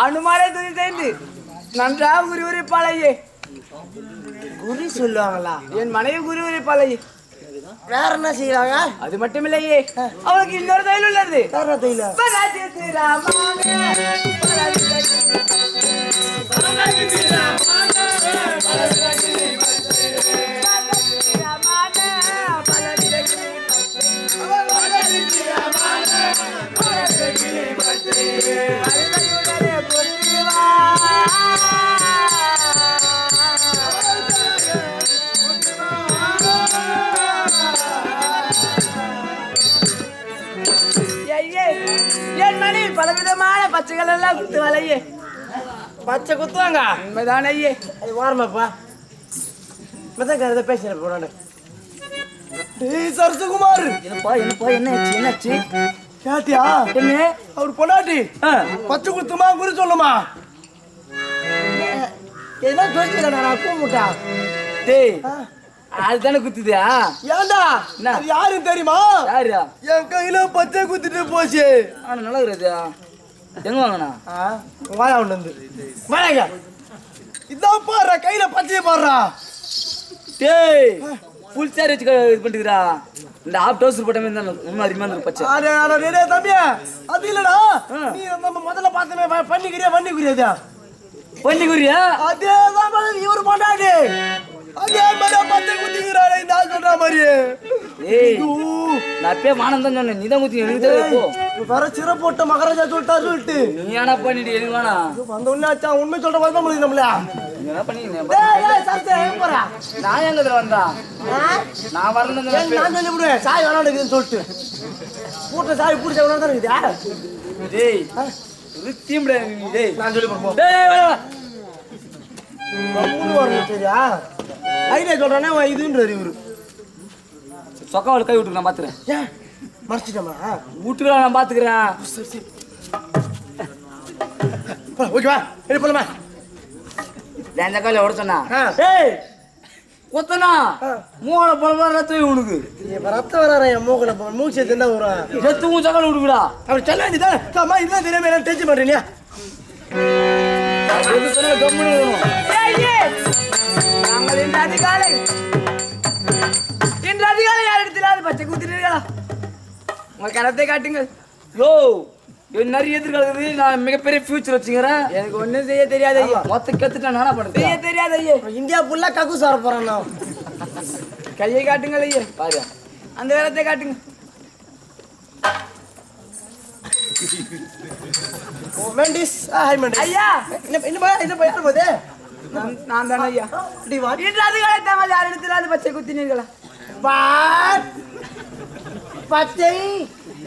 அனுமாரை துணி செய்து நன்றாக குறி உரைப்பாளையே. குறி சொல்லுவாங்களா? என் மனைவி குறி உரைப்பாளையே. வேற என்ன செய்யறாங்க? அது மட்டும் இல்லையே, அவளுக்கு இன்னொரு தொழில் உள்ளது. வேற என்ன தொழில்? என் மனைவி பலவிதமான பச்சைகள் எல்லாம் குத்து வலையே. பச்சை குத்துவாங்க. உண்மைதான் ஐயே. அது வாரமாப்பா. மதக்காரத பேசுறேன் போறானே. டேய் சரசுகுமார். என்னப்பா என்னாச்சு கேட்டியா? என்ன அவர் பொண்டாட்டி பச்சை குத்துமா குறி சொல்லுமா? என்ன சொல்லிக்கிறேன் நான் கூமுட்டா. டேய் அதுதானே குத்துதியா? ஏண்டா அது யாருக்கு தெரியுமா? யாரா? என் கையில பச்சை குத்திட்டு போச்சு. ஆனா நல்லா இருக்குதா? எங்க வாங்கண்ணா? வாயா ஒண்ணு வந்து வாங்க. இதான் பாரு கையில பச்சையை பாடுறா. டேய் ஃபுல் சாரி வச்சு இது பண்ணிக்கிறா. இந்த ஆப் டவுசர் போட்ட மாதிரி தான் இன்னும் அதிகமா இருக்கு பச்சை. அட தம்பி அது இல்லடா. நீ நம்ம முதல்ல பார்த்தமே பண்ணிக்கிறியா? பண்ணிக்குறியா? அதேதான் மாதிரி இவரு பொண்டாட்டி. அதே மாதிரி பச்சை குத்திக்கிறாரு நான் சொல்ற மாதிரி. ஏய் நான் அப்பயே வானம் தான் சொன்னேன். நீ தான் குத்தி எனக்கு தெரியும். வர சிற போட்ட மகாராஜா சொல்லிட்டு நீ என்ன பண்ணிட்டு எனக்கு வேணா வந்த உடனே ஆச்சா உண்மை சொல்ற மாதிரி தான் முடியும் நம்மள. நீ என்ன பண்ணீங்க? போறா நான் எங்க வந்தா நான் வரணும் நான் சொல்லி விடுவேன். சாய் வேணாண்டுக்குதுன்னு சொல்லிட்டு கூட்ட சாய் பிடிச்ச வேணா தான் இருக்குது. டேய் ரித்தியம் டேய் நான் சொல்லி போறோம். டேய் வேணா மூணு வரணும் சரியா? ஐடியா சொல்றானே இதுன்றாரு இவரு. சொக்காவில் கை விட்டுக்கு நான் பாத்துக்கிறேன். ஏன் மறைச்சிட்டமா? வீட்டுக்கு நான் பாத்துக்கிறேன். சரி சரி ஓகேவா? ரெடி பண்ணலாமா? இந்த காலையில் உட சொன்னா ஆ. ஏய் கொத்தனா மூளை போல ரத்தம் உனக்கு இப்ப ரத்தம் வராற என் மூக்கல மூச்சு என்ன வரும்? ரத்தமும் சக்கால விடுக்குடா. அப்படி சொல்ல வேண்டியதான். அம்மா இதெல்லாம் தெரியாம என்ன டென்ஷன் பண்றீங்க? எது சொன்னா கம்முன்னு வரணும். நாங்கள் இன்று அதிகாலை யார் எடுத்துலாது பச்சை குத்தினீர்களா? உங்க கரத்தை காட்டுங்கள். யோ என் நிறைய எதிர்காலது. நான் மிகப்பெரிய ஃபியூச்சர் வச்சுக்கிறேன். எனக்கு ஒண்ணும் செய்ய தெரியாது ஐயா. மொத்த கத்துட்டா நானா செய்ய பண்ணுறேன்? தெரியாது ஐயே. இந்தியா ஃபுல்லா கக்கு சார போறான் நான். கையை காட்டுங்கள் ஐயே. பாரு அந்த கரத்தை காட்டுங்க. ஓ மெண்டிஸ் ஹாய் மெண்டிஸ். ஐயா என்ன யார் போதே? நான் தானே ஐயா. அப்படி வா. இன்று அதிகாலை தாங்கள் யார் எடுத்துலாது பச்சை குத்தினீர்களா? பாட் பச்சை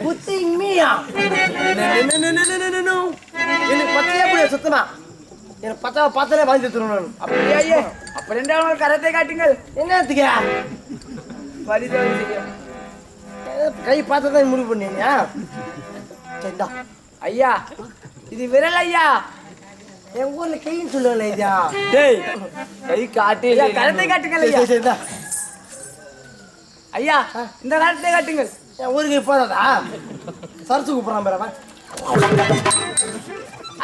குத்தி மீயா. எனக்கு பச்சையா புரிய சுத்தமா. எனக்கு பச்சை பார்த்தாலே வாங்கி தருணும். அப்படியே ஐயே. அப்படி என்றால் உங்கள் கரத்தை காட்டுங்கள். என்னத்துக்கு பரிதோஷம் செய்ய. கை பார்த்தா தான் முடிவு பண்ணீங்க. சரிடா ஐயா இது விரல் ஐயா. என் ஊர்ல கைன்னு சொல்லுவாங்களே ஐயா. டேய் கை காட்டி ஐயா, கரத்தை காட்டுங்கள் ஐயா. சரிடா ஐயா இந்த கரத்தை காட்டுங்கள். என் ஊருக்கு போதாதா? சரசு கூப்பிடுறான் பேரவன்.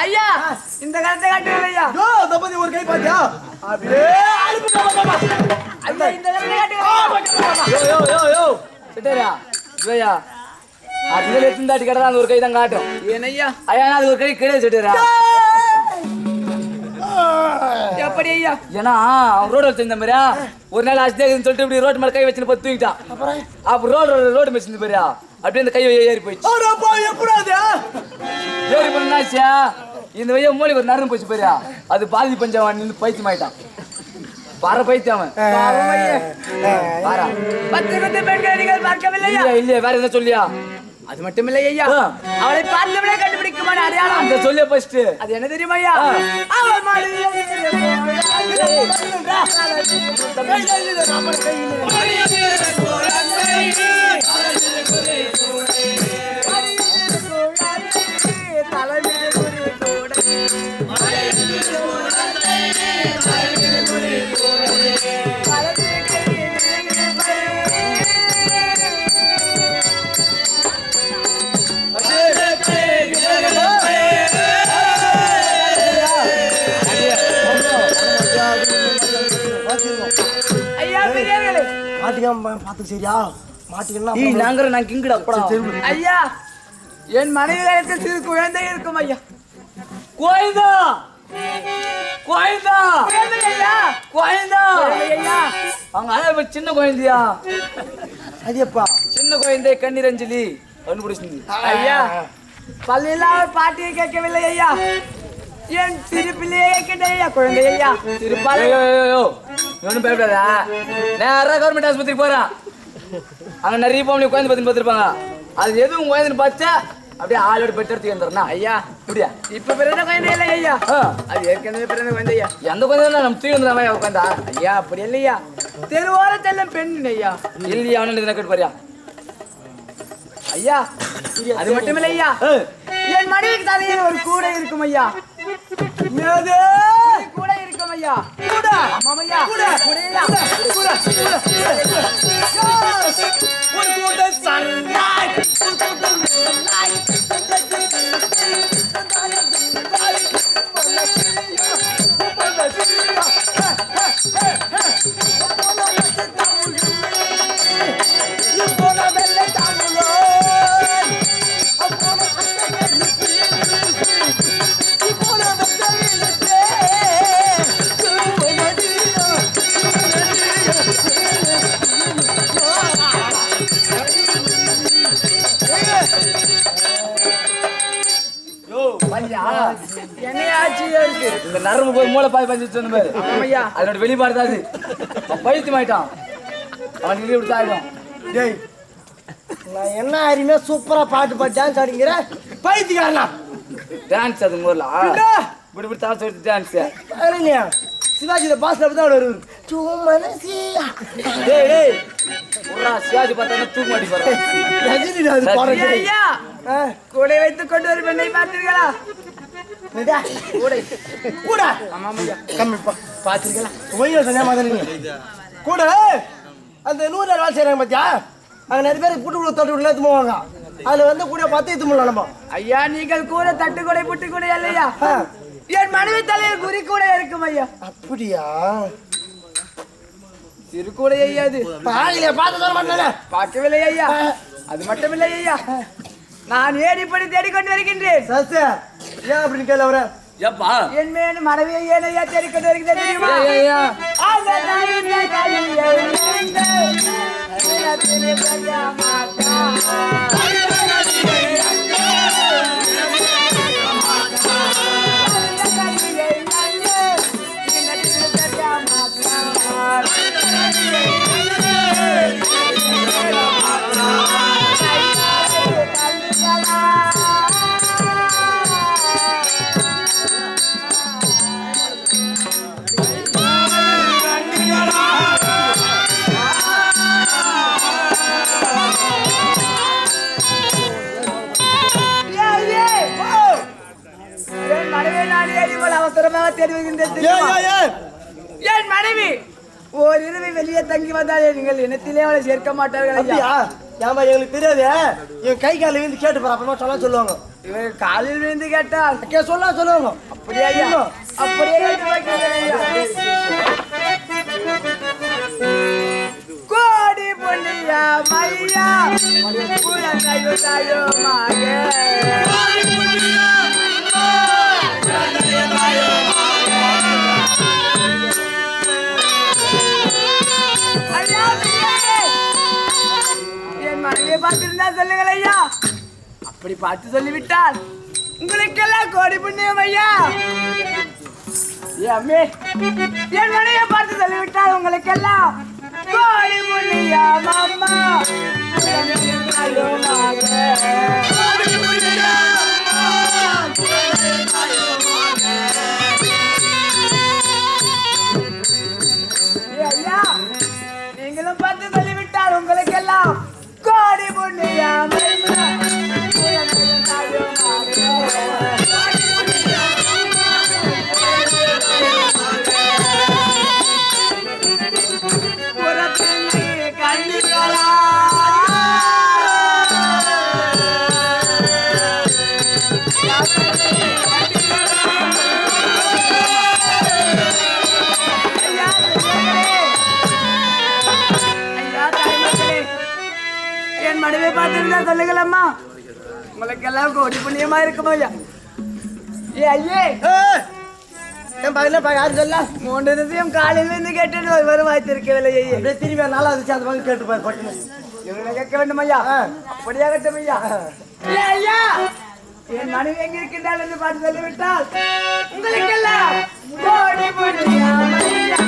ஐயா இந்த கரத்தை காட்டுங்கள் ஐயா. யோ தம்பதி ஒரு கை பாத்தியா? அப்படியே அழுப்புடா. ஐயா இந்த கரத்தை காட்டுங்கள். யோ யோ யோ யோ சிட்டேரா இவையா அதுல எத்துந்தாட்டி கடை அந்த ஒரு கை தான் காட்டும். ஏனையா ஐயா அது ஒரு கை கிடையாது சிட்டேரா. எப்படி ஐயா? ஏன்னா அவன் ரோடு வச்சிருந்த மாதிரியா ஒரு நாள் ஆச்சுன்னு சொல்லிட்டு இப்படி ரோட்டு மேல கை வச்சு பத்து தூங்கிட்டான். அப்புறம் ரோடு வச்சிருந்த மாதிரியா அப்படியே இந்த கை ஏறி போயிடுச்சு. ஏறி பண்ணாச்சியா இந்த வையா மூலி ஒரு நரம்பு போச்சு பாரியா. அது பாதி பஞ்சம் நின்று பைத்தியம் ஆயிட்டான். வர பைத்தியம் அவன். பாரா பத்து குத்து பெண்களை நீங்கள் பார்க்கவில்லையா? இல்லையா வேற எதாவது சொல்லியா? அது மட்டும் இல்லை ஐயா. அவளை பார்த்தவனே கண்டுபிடிக்குமான அடையாளம் அந்த சொல்லிய ஃபர்ஸ்ட். அது என்ன தெரியுமா ஐயா? அவள் மாளிகை ஐயா பெரியவர்களே மாட்டிக்காம பார்த்து சரியா மாட்டிக்கலாம் நீ நாங்கற நான் கிங்கடா அப்படா ஐயா என் மனைவியிடத்தில் சிறு குழந்தை இருக்கும் ஐயா கோயிந்தா கோயிந்தா குழந்தை ஐயா கோயிந்தா ஐயா அவங்க அழகு சின்ன கோயிந்தியா அதியப்பா சின்ன கோயிந்தை கண்ணீரஞ்சலி கண்டுபிடிச்சு ஐயா பள்ளியில பாட்டியை கேட்கவில்லை ஐயா என் சிறு பிள்ளையை கேட்டேன் ஐயா குழந்தை ஐயா திருப்பாலை ஒன்றும் பயப்படாதா நேரா கவர்மெண்ட் ஆஸ்பத்திரி போறான் அங்க நிறைய ஃபேமிலி குழந்தை பத்தி பார்த்துருப்பாங்க அது எதுவும் குழந்தைன்னு பார்த்தா அப்படியே ஆளோட பெற்று எடுத்து வந்துடுறா ஐயா அப்படியா இப்ப பிறந்த குழந்தை இல்லை ஐயா அது ஏற்கனவே பிறந்த குழந்தை ஐயா எந்த குழந்தை நம்ம தூக்கி வந்துடுறா உட்காந்தா ஐயா அப்படி இல்லையா தெருவோரத்தெல்லாம் பெண் ஐயா இல்லையா அவனு கேட்டு பாரியா ஐயா அது மட்டும் இல்லை ஐயா என் மனைவிக்கு தலையில் ஒரு கூடை இருக்கும் ஐயா கூட இருக்கும் ஐயா கூட ஆமாம் ஐயா கூட ஐயா கூட ஒரு கூட்டம் சன்னாய் ஒரு கூட்டம் நாய் என்னையாச்சு இருக்கு இந்த நரம்பு போய் மூளை பாய் பஞ்சு சொன்ன மாதிரி ஐயா அதோட வெளிப்பாடு தான் அது பைத்தியம் ஆயிட்டான் அவனுக்கு இப்படி இப்படி ஆயிடும் டேய் நான் என்ன அறிமே சூப்பரா பாட்டு டான்ஸ் ஆடிங்கிற பைத்தியக்காரனா டான்ஸ் அது ஊர்ல இப்படி இப்படி தாசை எடுத்து டான்ஸ் இல்லையா சிவாஜி பாஸ்ல தான் வருவாரு தூ மனசியா டேய் டேய் உரா சிவாஜி பார்த்தா தூக்க மாட்டி போறான் ரஜினி அது பாடுறது ஐயா கூடை வைத்துக் கொண்டு ஒரு பெண்ணை பார்த்தீர்களா கூட கூட ஆமாம் ஐயா கம்மி பாத்திருக்கலாம் ஒய்யா சொன்ன மாதிரி கூட அந்த 100 நாள் வேலை செய்யறாங்க பாத்தியா அங்க நிறைய பேர் புட்டு கூட தட்டு விடல போவாங்க அதுல வந்து கூட பார்த்து இது முடியல நம்ம ஐயா நீங்கள் கூட தட்டு கூடை புட்டு கூடை இல்லையா என் மனைவி தலையில் குறி கூட இருக்கும் ஐயா அப்படியா சிறு கூடை ஐயா அது பாதியில பார்த்து தர மாட்டேன் பார்க்கவில்லை ஐயா அது மட்டும் இல்லை ஐயா நான் ஏடிப்படி தேடிக்கொண்டு வருகின்றேன் சஸ்தே ஏன் அப்படின்னு கேள்வி அவரை ஏப்பா என் மேல் மனைவியை ஏன் ஐயா தேடிக்கொண்டு வருகிறேன் தெரியுமா ஐயா அந்த தாயின் கையில் எழுந்து தினத்திலே பெய்ய மாட்டான். அந்த கையில் எழுந்து தினத்திலே பெய்ய மாட்டான். என் மனைவி நான் ஏடிமல் அவசரமாக தேடி வருகின்றேன் தெரியுமா? என் மனைவி ஓர் இரவு வெளியே தங்கி வந்தாலே நீங்கள் இனத்திலே அவளை சேர்க்க மாட்டார்கள் ஐயா. அப்படியா ஏமா எங்களுக்கு தெரியாது என் கை காலில் விழுந்து கேட்டு போற அப்புறமா சொல்லுவாங்க இவர் காலில் விழுந்து கேட்டால் சொல்லுவாங்க அப்படியே ஐயா அப்படியே கேட்டு வைக்கிறேன் ஐயா. கோடி புண்ணியா மையா குழந்தையோ தாயோ மாக ஐயா பிரியாணி. என் மனைவியை பார்த்திருந்தா சொல்லுங்கள் ஐயா. அப்படி பார்த்து சொல்லிவிட்டால் உங்களுக்கெல்லாம் கோடி புண்ணியம் ஐயா. ஏன் அம்மே என் மனைவியை பார்த்து சொல்லிவிட்டால் உங்களுக்கெல்லாம் கோடி புண்ணியம் அம்மா. ஐயா நீங்களும் பார்த்து சொல்லிவிட்டால் உங்களுக்கெல்லாம் கோடி புண்ணியம் கண்டிகளா பார்த்துருந்தா சொல்லுங்களம்மா. உங்களுக்கு எல்லாம் கோடி புண்ணியமா இருக்குமா ஐயா? ஏ ஐயே, என் பையன் யாரும் சொல்ல 3 நிமிஷம் காலையில இருந்து கேட்டு ஒரு வாய்த்திருக்கவில்லை ஐயே. அப்படியே திரும்பி 4வது சேர்ந்து வாங்கி கேட்டுப்பாரு பட்டுன்னு. இவங்களை கேட்க வேண்டும் ஐயா. அப்படியே கட்டும் ஐயா. ஏ ஐயா, என் மனைவி எங்க இருக்கின்றாள் என்று பார்த்து சொல்லிவிட்டால் உங்களுக்கெல்லாம் கோடி புண்ணியம் ஐயா.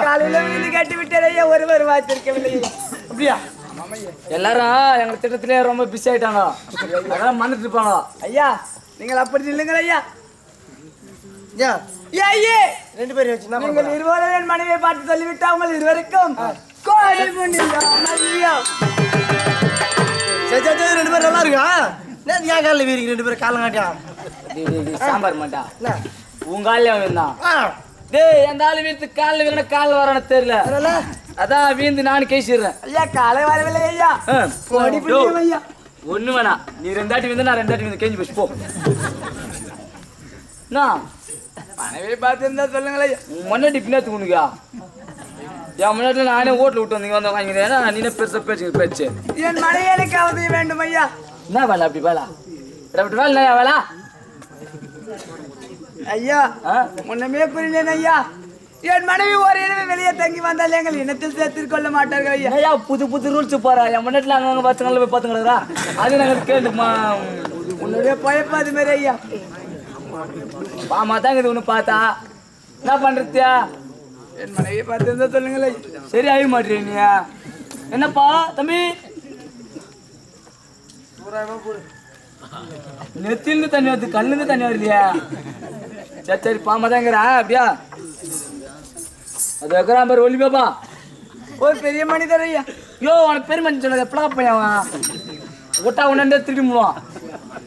காலையில விழுந்து கட்டி விட்டார் ஐயா. ஒருவர் வாய்த்திருக்கவில்லை. அப்படியா? எல்லாரும் எங்க திட்டத்திலே ரொம்ப பிஸி ஆயிட்டாங்க. அதெல்லாம் மறந்துட்டு இருப்பாங்க. ஐயா நீங்கள் அப்படி இல்லைங்க ஐயா. ஏன் ஏ ஐயே, 2 பேரும் வச்சு என்ன நீங்கள் இருவரும் என் மனைவியை பார்த்து சொல்லிவிட்டா உங்கள் இருவருக்கும் கோடி புண்ணியம் ஐயா. சரி சரி 2 பேரும் நல்லா இருக்கா? நேத்து ஏன் காலில் வீரிங்க 2 பேரும் காலம் காட்டியா? சாம்பார் மாட்டா என்ன? உங்க காலில் வந்தான். டேய், அந்த ஆளு வீட்டு காலில் வீரன கால் வரணும் தெரியல. அதான் வீந்து நானும் கேசிடுறேன். ஐயா காலை வரவில்லை ஐயா. கோடி புண்ணியம் ஐயா. ஒண்ணு வேணா, நீ 2 வாட்டி வீந்து நான் 2 வாட்டி வீந்து கேஞ்சி போச்சு போ. மனைவியை பார்த்து இருந்தா சொல்லுங்களே. முன்னாடி பின்னாத்து உனக்கா என் முன்னாடி நானே ஓட்டில் விட்டு வந்தீங்க வந்த வாங்கிக்கிறேன். ஏன்னா நீனே பெருசா பேச்சு என் மனைவி எனக்கு அவசிய வேண்டும் ஐயா. என்ன வேலை அப்படி வேலை அப்படி வேலை என்ன வேலை ஐயா? முன்னமே புரிஞ்சேன் ஐயா. என் மனைவி ஒரு இரவு வெளியே தங்கி வந்தால் எங்கள் இனத்தில் சேர்த்துக் கொள்ள மாட்டார்கள் ஐயா. ஐயா புது ரூல்ஸ் போறா. என் முன்னாடி அங்க பசங்களை போய் பார்த்துங்களா? அது நாங்கள் கேட்டுமா உன்னுடைய பழப்பாது மாரி ஐயா. பாமா தாங்க இது ஒண்ணு பார்த்தா என்ன பண்றதியா? என் மனைவியை பார்த்து இருந்தா சொல்லுங்களே. சரி ஆக மாட்டேன் நீ. என்னப்பா தம்பி, நெத்திலிருந்து தண்ணி வருது, கல்லுந்து தண்ணி வருதியா? சரி சரி பாமா தாங்கிறா அப்படியா? அது வைக்கிறான் பேர் ஒளி பாப்பா. ஒரு பெரிய மனிதர் ஐயா. யோ, உனக்கு பெரிய மனுஷன் சொன்னது எப்படா பையன் அவன் ஒட்டா உடனே திருடி முடுவான்.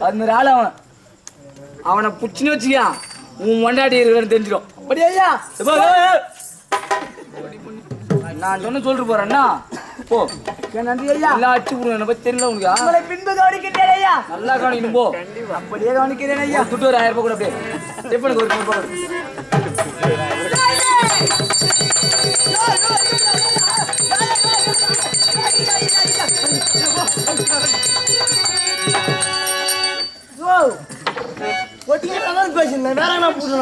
அது மாதிரி ஆள் அவன். அவனை புடிச்சுன்னு வச்சுக்கியா உன் மண்டாடி இருக்கிறன்னு தெரிஞ்சிடும். அப்படி ஐயா? நான் சொன்ன சொல்லிட்டு போறேன்னா போ. நன்றி ஐயா. எல்லாம் அடிச்சு விடுவேன். என்ன பத்தி தெரியல உனக்கு? உங்களை பின்பு கவனிக்கிறேன் ஐயா. நல்லா கவனிக்கணும் போ. அப்படியே கவனிக்கிறேன் ஐயா. துட்டு ஒரு 1000 ரூபாய் கூட அப்படியே டிஃபனுக்கு ஒரு 100 ரூபாய். பேசிருந்தேன் வேற என்ன கூப்பிட்டு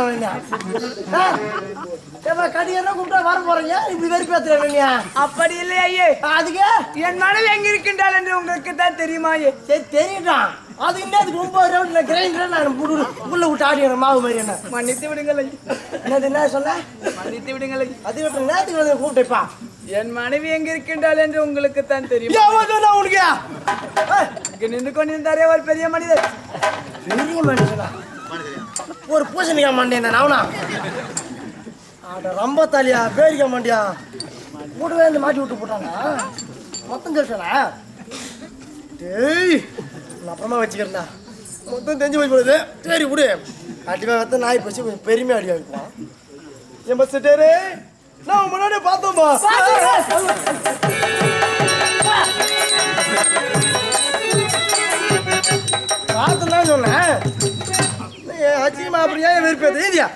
கடி என்ன கூப்பிட்டா வர போறீங்க இப்படி வெறுப்பேத்துறீங்க? அப்படி இல்லை ஐயே. அதுக்கு என் மனைவி எங்க இருக்கின்றாள் என்று உங்களுக்கு தான் தெரியுமா ஐயே? சரி தெரியுதான். அதுக்கு இன்னும் 9 ரவுண்ட் கிரைண்டர் நான் உள்ள விட்டு ஆடிக்கிறேன் மாவு மாதிரி. என்ன மன்னித்து விடுங்கள். என்னது என்ன சொல்ல? மன்னித்து விடுங்கள். அது விட்டு நேரத்துக்கு வந்து கூப்பிட்டேப்பா. என் மனைவி எங்க இருக்கின்றாள் என்று உங்களுக்கு தான் தெரியும். உனக்கு இங்க நின்று கொண்டிருந்தாரே ஒரு பெரிய மனிதர். பெரிய மனுஷனா? ஒரு பூசணிக்காய் மாண்டேன் அவனா? ரொம்ப தாலியா பேரிக்க மாட்டியா? கூடவே இந்த மாட்டி விட்டு போட்டானா? மொத்தம் சொல்லிட்டானா? டேய் அப்புறமா வச்சுக்கிறேன்டா. மொத்தம் தெரிஞ்சு போய் போடுது. சரி விடு. கண்டிப்பாக வந்து நாய் பச்சு கொஞ்சம் பெருமையாக அடி வாங்கிக்குவான். என் பஸ் டேரு நான் முன்னாடியே பார்த்தோம்பா. பார்த்துலாம் சொன்னேன். அச்சிமா அப்படியே விருப்பது ஏதியா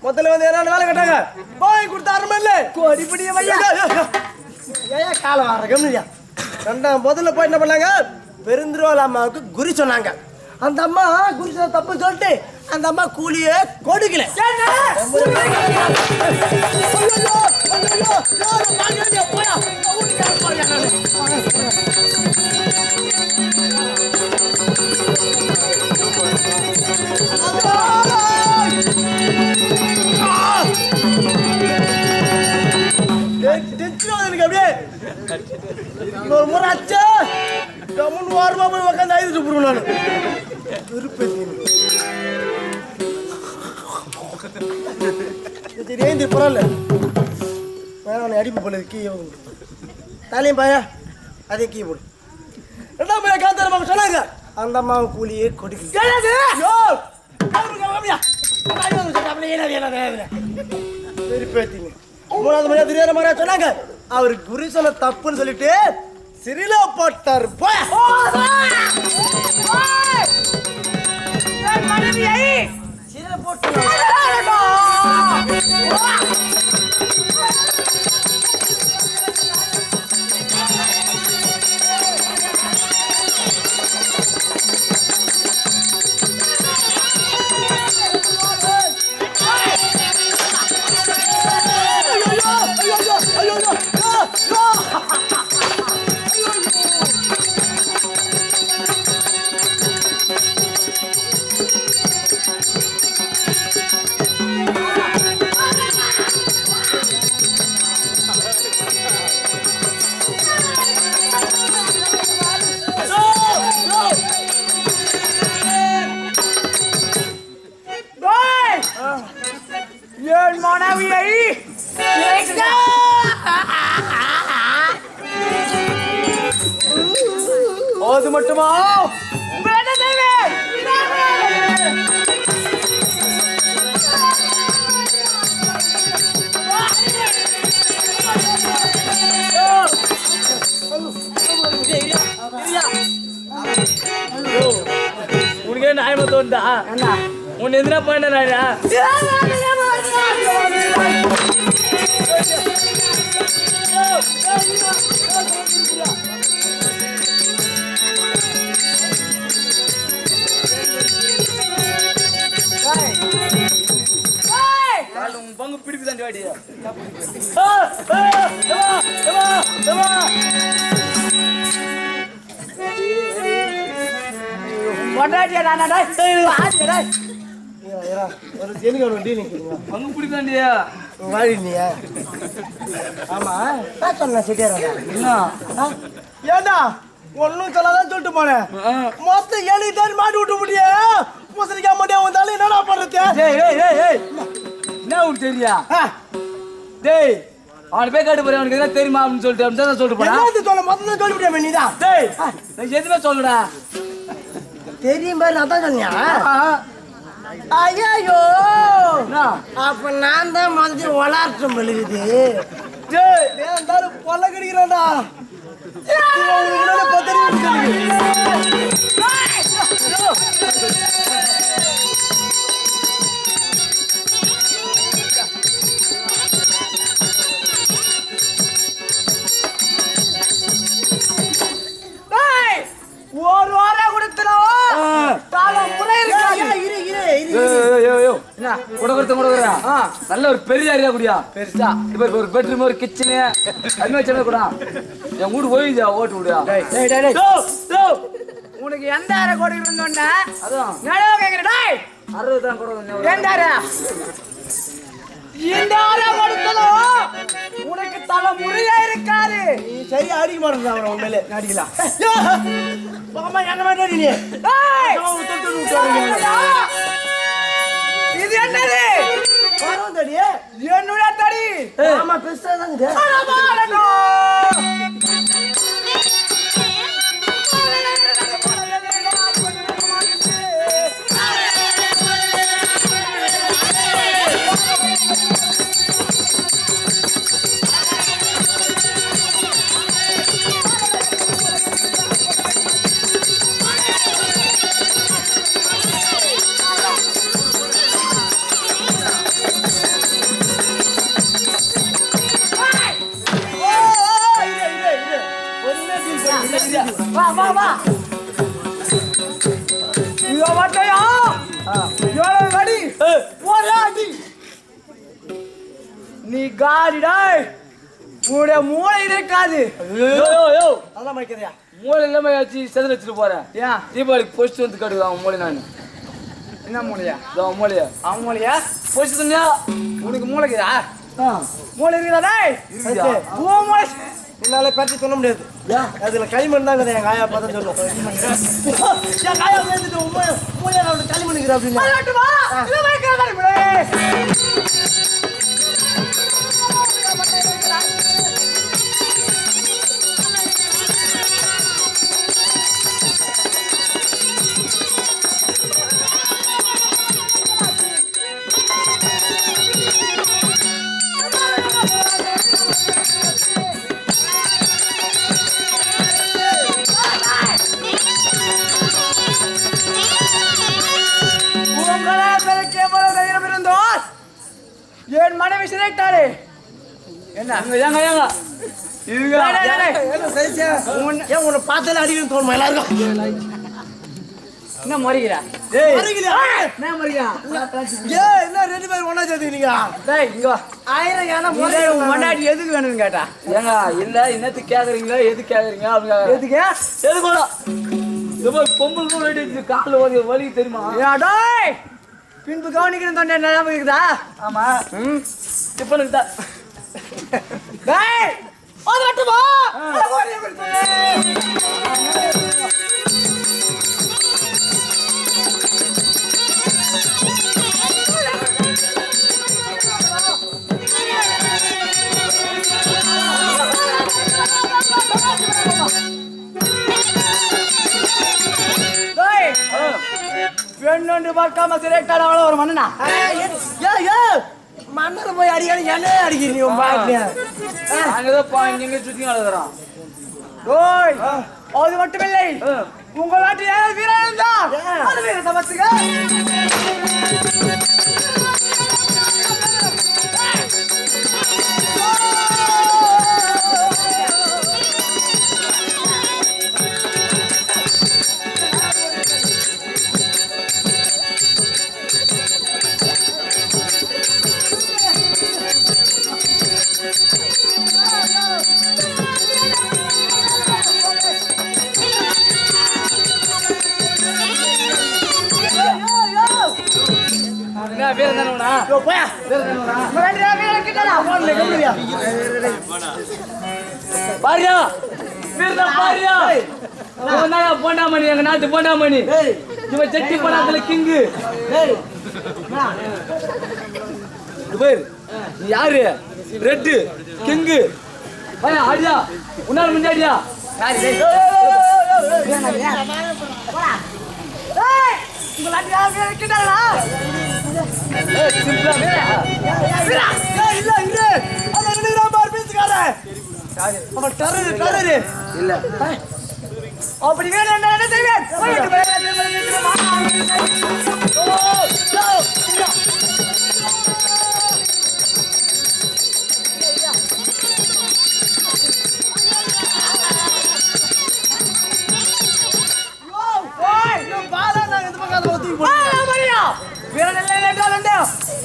முதல்ல வந்து என்ன வேலை கேட்டாங்க போய் கொடுத்தாருமா இல்லை கோடி புண்ணியம் ஐயா. ஏன் காலம் வர கம்மியா? 2ஆம் முதல்ல போய் என்ன பண்ணாங்க? பெருந்திரோல் அம்மாவுக்கு குறி சொன்னாங்க. அந்த அம்மா குறி சொன்ன தப்பு சொல்லிட்டு அந்த அம்மா கூலியே கொடுக்கல. எனக்கு அப்படியே ஒரு முறை அச்சா கம்முன்னு வாரமா போய் உட்காந்து ஆயுதம் போடுவேன் நான். சரி ஏந்தி பரவாயில்ல வேணாம் அடிப்பு போல கீ தலையும் பாயா அதே கீ போடு. 2ஆம் பையன் காத்தாரமாக சொன்னாங்க அந்த அம்மாவை கூலியே கொடுக்குது. மூணாவது மணி தெரியாத மாதிரி சொன்னாங்க. அவரு குரு சொன்ன தப்புன்னு சொல்லிட்டு சிறில போட்டார். சிறில போட்டு என் மனைவியை அது மட்டுமா என்ன செய்வேன்? உனக்கே நியாயமா தோணுதா? உன்னை எதுனா பண்ண நாயா? உன் பங்கு பிடிப்பு தாண்டி வாடி. ஒரு எனக்கு ஒரு டீலிங் பங்கு பிடிப்பு தாண்டியா வாடி நீயா? ஆமா சொன்ன செட்டியாரா ஏண்டா ஒன்னும் சொல்லாதான் சொல்லிட்டு போனேன். மொத்தம் 7 பேர் மாட்டி விட்டு முடிய பூசணிக்கா மாட்டியா வந்தாலும் என்னடா பண்றது? என்ன உனக்கு தெரியா? டேய் அவனை போய் கேட்டு போறேன். அவனுக்கு எதாவது தெரியுமா அப்படின்னு சொல்லிட்டு சொல்லிட்டு போனா சொல்ல மொத்தம் சொல்லி முடியாம நீதான். டேய் நான் எதுவுமே சொல்லுடா. தெரியும் பாரு அதான் சொன்னியா? ஐயோ அப்ப நான் தான் வந்து வளர்த்தும் பழுகுது. பொல்ல கிடைக்கிறான்டா. ஒரு வாரம் கொடுத்துரும் நல்ல ஒரு பெரிய ஏரியா குடியா பெருசா இப்ப ஒரு பெட்ரூம் ஒரு கிச்சனு அது மாதிரி கூட என் வீடு போய் ஓட்டு விடுயா. உனக்கு எந்த அரை கோடி இருந்தோன்னா அதான் கேக்குறேன் 60 தான் கூட எந்த அரை இந்த அரை கொடுத்ததும் உனக்கு தலை முறையா இருக்காது. நீ சரியா அடிக்க மாட்டேன் அவனை உண்மையிலே அடிக்கலாம். என்ன மாதிரி நீ இது என்னது? தடி என்னுடைய தடி. ஆமா பெருசா தாங்க. வா வா வா இதோ வாட்டையா எவ்வளவு கடி ஒரே அடி நீ காடிடா உடைய மூளை இருக்காது. அதெல்லாம் மறைக்கிறியா? மூளை இல்லாம வச்சு செதுல வச்சுட்டு போறேன். ஏன் தீபாவளிக்கு பொசிட்டு வந்து கட்டுவேன் அவன் மூளை. நான் என்ன மூளையா? அவன் மூளையா அவன் மூளையா? பொசிட்டு தனியா உனக்கு மூளைக்குதா? மூளை இருக்கிறதா? உன் மூளை என்னால பற்றி சொல்ல முடியாது. அதுல களிமண் தான் எங்க ஆயா பார்த்தா சொல்லுவோம். என் ஆயா பேசிட்டு மூலையா களிமண் இருக்கிற அப்படின்னு கேட்டாரு என்ன ஏங்க உன்னை பார்த்தாலே அடிக்கணும் தோணுமா எல்லாருக்கும்? என்ன முறைகிறா முறைக்கிறியா? என்ன முறைகிறா என்ன 2 பேரும் ஒண்ணா சேர்த்துக்கிறீங்க? டேய் இங்க வா 1000 யானை முறை முன்னாடி எதுக்கு வேணும்னு கேட்டா ஏங்க இல்ல என்னத்துக்கு கேக்குறீங்களா எது கேக்குறீங்க அவங்க எதுக்கு எதுக்கு பொம்பளுக்கும் வேண்டி கால வலி தெரியுமா டேய் பின்பு கவனிக்கிறேன் தொண்டை நிலைமை இருக்குதா ஆமா டிஃபனுக்கு தான் டேய் அது மட்டுமா பெண்ணொன்று பார்க்காம சிறைக்கான அவ்வளோ ஒரு மண்ணா மன்னரை போய் அடிக்கணும் என்ன அடிக்கிறீங்க உன் பாட்டியா? அங்கதான் நீங்க சுத்தி நடக்கிறோம் ஓய் அது மட்டுமில்லை உங்க நாட்டில் ஏதாவது வீரன் இருந்தா அது வீரத்தை பார்த்துக்க வீரன் தானே போயா பாரியா வீரன் பாரியா போண்டாமணி எங்க நாட்டு போண்டாமணி இவன் செட்டி படாத்துல கிங்கு பேர் நீ யாரு ரெட்டு கிங்கு பையன் ஆடியா உன்னால முன்னாடியா உங்க நாட்டில் யாரும் வீரன் இருக்கின்றார்களா இல்ல அப்படி வேணும் என்ன செய்வேன்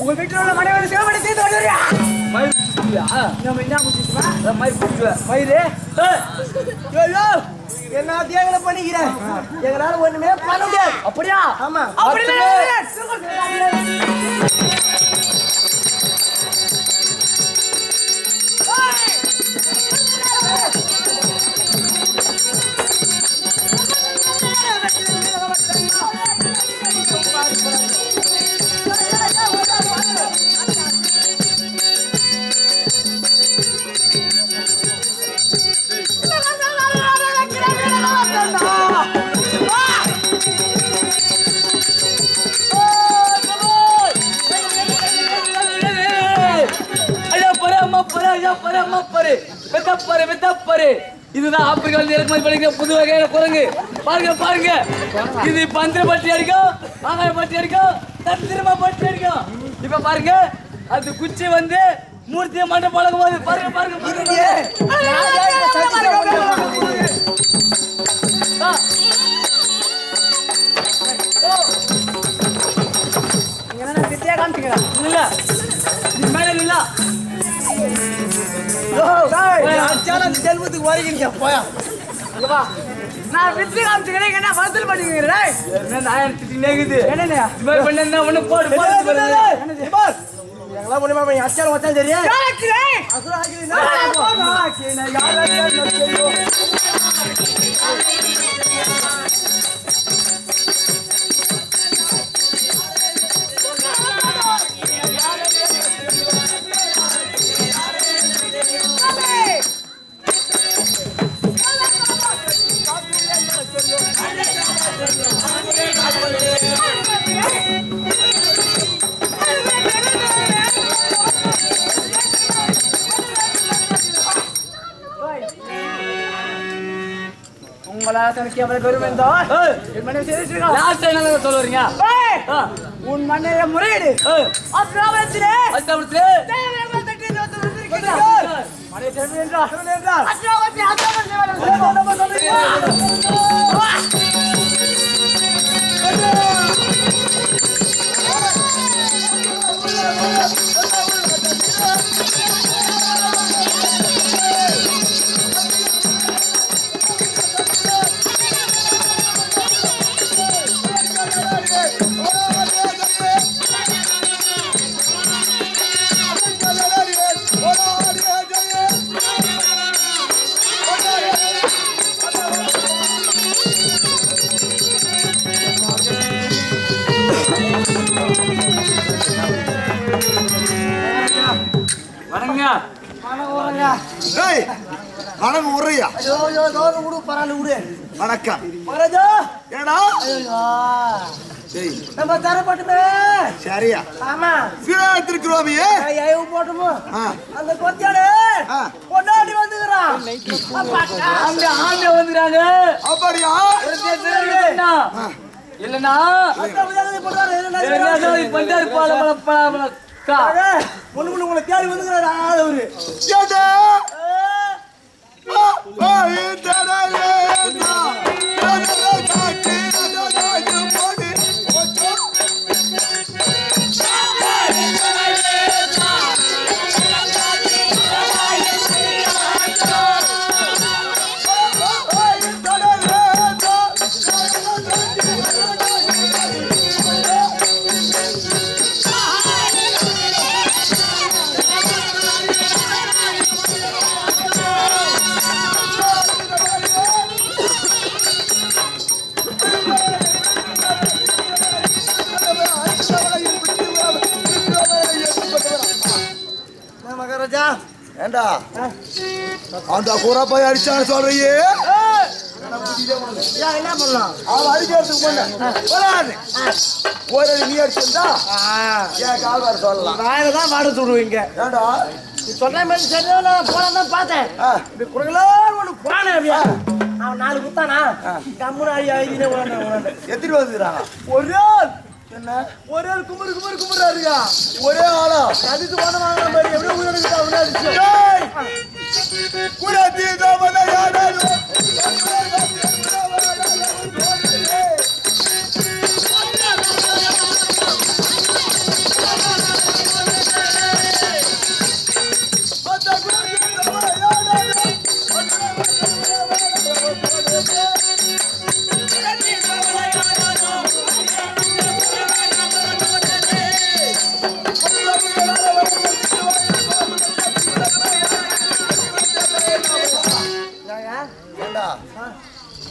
உங்க வீட்டில் உள்ள மனைவி சிவமணி தீர்த்து வருவியா நம்ம என்ன மயிறு என்ன தேவையில பண்ணிக்கிறேன் எங்களால ஒண்ணுமே பண்ண முடியாது. அப்படியா ஆமா அப்படி இதுதான் ஆப்பிரிக்காவில் இறக்குமதி பண்ணிக்கிற புது வகையான குரங்கு பாருங்க பாருங்க இது பந்திர பட்டி அடிக்கும் ஆகாய பட்டி அடிக்கும் தத்திரமா பட்டி அடிக்கும் இப்ப பாருங்க அது குச்சி வந்து மூர்த்தியை மண்டை பழகும் போது பாருங்க பாருங்க திட்டியா காமிச்சிக்கிறா இல்ல இது மேல இல்ல செல்வத்துக்கு வருகிறீங்க போயா நான் விட்டு காமிச்சுக்கிறேன் என்ன பதில் பண்ணிக்கிறேன் என்ன நாயன் திட்டி நேகுது என்னண்ணே இது மாதிரி பண்ணா ஒண்ணு போடு எங்களாம் முடியுமா அச்சாரம் வச்சா தெரியா உங்களா தனக்கு எவ்வளவு பெருமை இருந்தோ என் மனைவி செய்திருக்கோம் லாஸ்ட் என்ன சொல்ல வரீங்க உன் மனைவிய முறையீடு அப்புறம் அஸ்தாபுரத்திலே வணங்க டேய் வணக்கம் உரையா ஐயோ ஐயோ தோறு விடு பரவாயில்ல விடு வணக்கம் மகாராஜா ஏடா ஐயோ டேய் நம்ம தரப்பட்டுமே சரியா ஆமா சீராத்திருக்கிறோமியே ஐயோ போட்டுமோ ஆ அந்த கொத்தியாடு ஆ. கொண்டாடி வந்துக்கிறான் ஆண்ட ஆண்ட வந்துறாங்க அப்படியா இல்லனா பண்டாரு ஒண்ணு உங்களை தேடி வந்துக்கிறாரு அவரு ஏடா இந்தடலே காட்டி போடி ஓட்டோ மகாராஜா ஏண்டா அந்த குறப்பை அடிச்சான்னு சொல்றியே என்ன பண்ணலாம் அவன் அடிக்கிறதுக்கு முன்ன ஒரு நீ அடிச்சிருந்தா ஏன் கால்வார் சொல்லலாம் வாயில தான் வாட சொல்லுவீங்க ஏண்டா சொல்ற மாதிரி சரியா நான் போலாம் தான் பார்த்தேன் இப்படி குடுக்கலாம் ஒண்ணு போனேன் அப்படியா அவன் 4 குத்தானா கம்முன்னு ஆடி ஆயிடுனே எத்தனை வந்துக்கிறாங்க ஒரே ஆள் என்ன ஒரே ஆள் குமுறா இருக்கா ஒரே ஆளா அதுக்கு போன வாங்குற மாதிரி எப்படியும் உயிருக்கு அவனே அடிச்சு குரத்தி தமதையாடலோ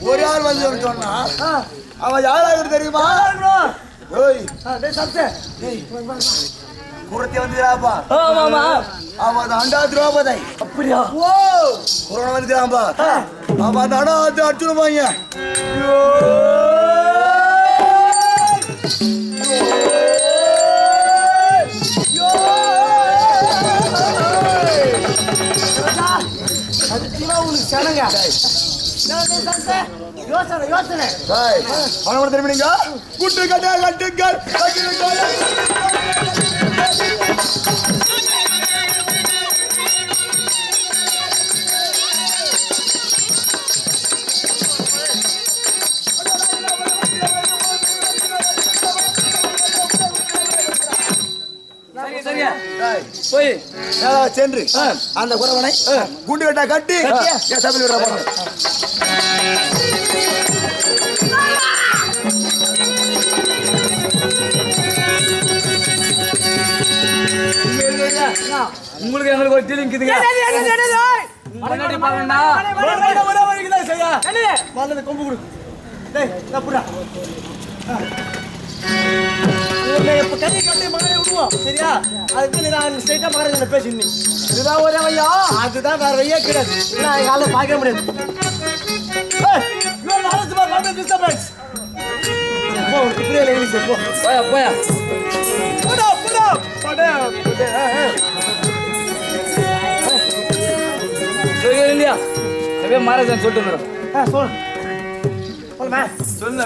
ஒரு ஆள் வந்து சொன்னா அவன் யாராவது தெரியுமா ஓய் குரத்தி வந்துக்கிறாப்பா அவன் அண்டா திரௌபதி அப்படியா ஓ குரோனா வந்துக்கிறான்பா அவன் அந்த அடா அடிச்சுடுவாங்க உனக்கு சனங்க யோசனை அவனை தெரியுமீங்க குட்டு கட்டா கட்டுங்கள் போய் சென்று அந்த குறவனை குண்டு கட்டா கட்டி என் சபையில் விடுற போறாங்க உங்களுக்கு எங்களுக்கு ஒரு டீலிங் இருக்குதுங்க முன்னாடி பாருங்கண்ணா கொம்பு கொடு தப்புடா இப்ப கை கட்டி மகனை விடுவோம் சரியா அதுக்கு நான் ஸ்ட்ரைட்டா மகனை பேசினேன் இதுதான் ஒரே வையா அதுதான் வேற வையா கிடையாது நான் காலைல பார்க்க முடியாது போயா போயா இல்லையா அப்படியே மாராஜன் சொல்லிட்டு வந்துடும் சொல்லுங்க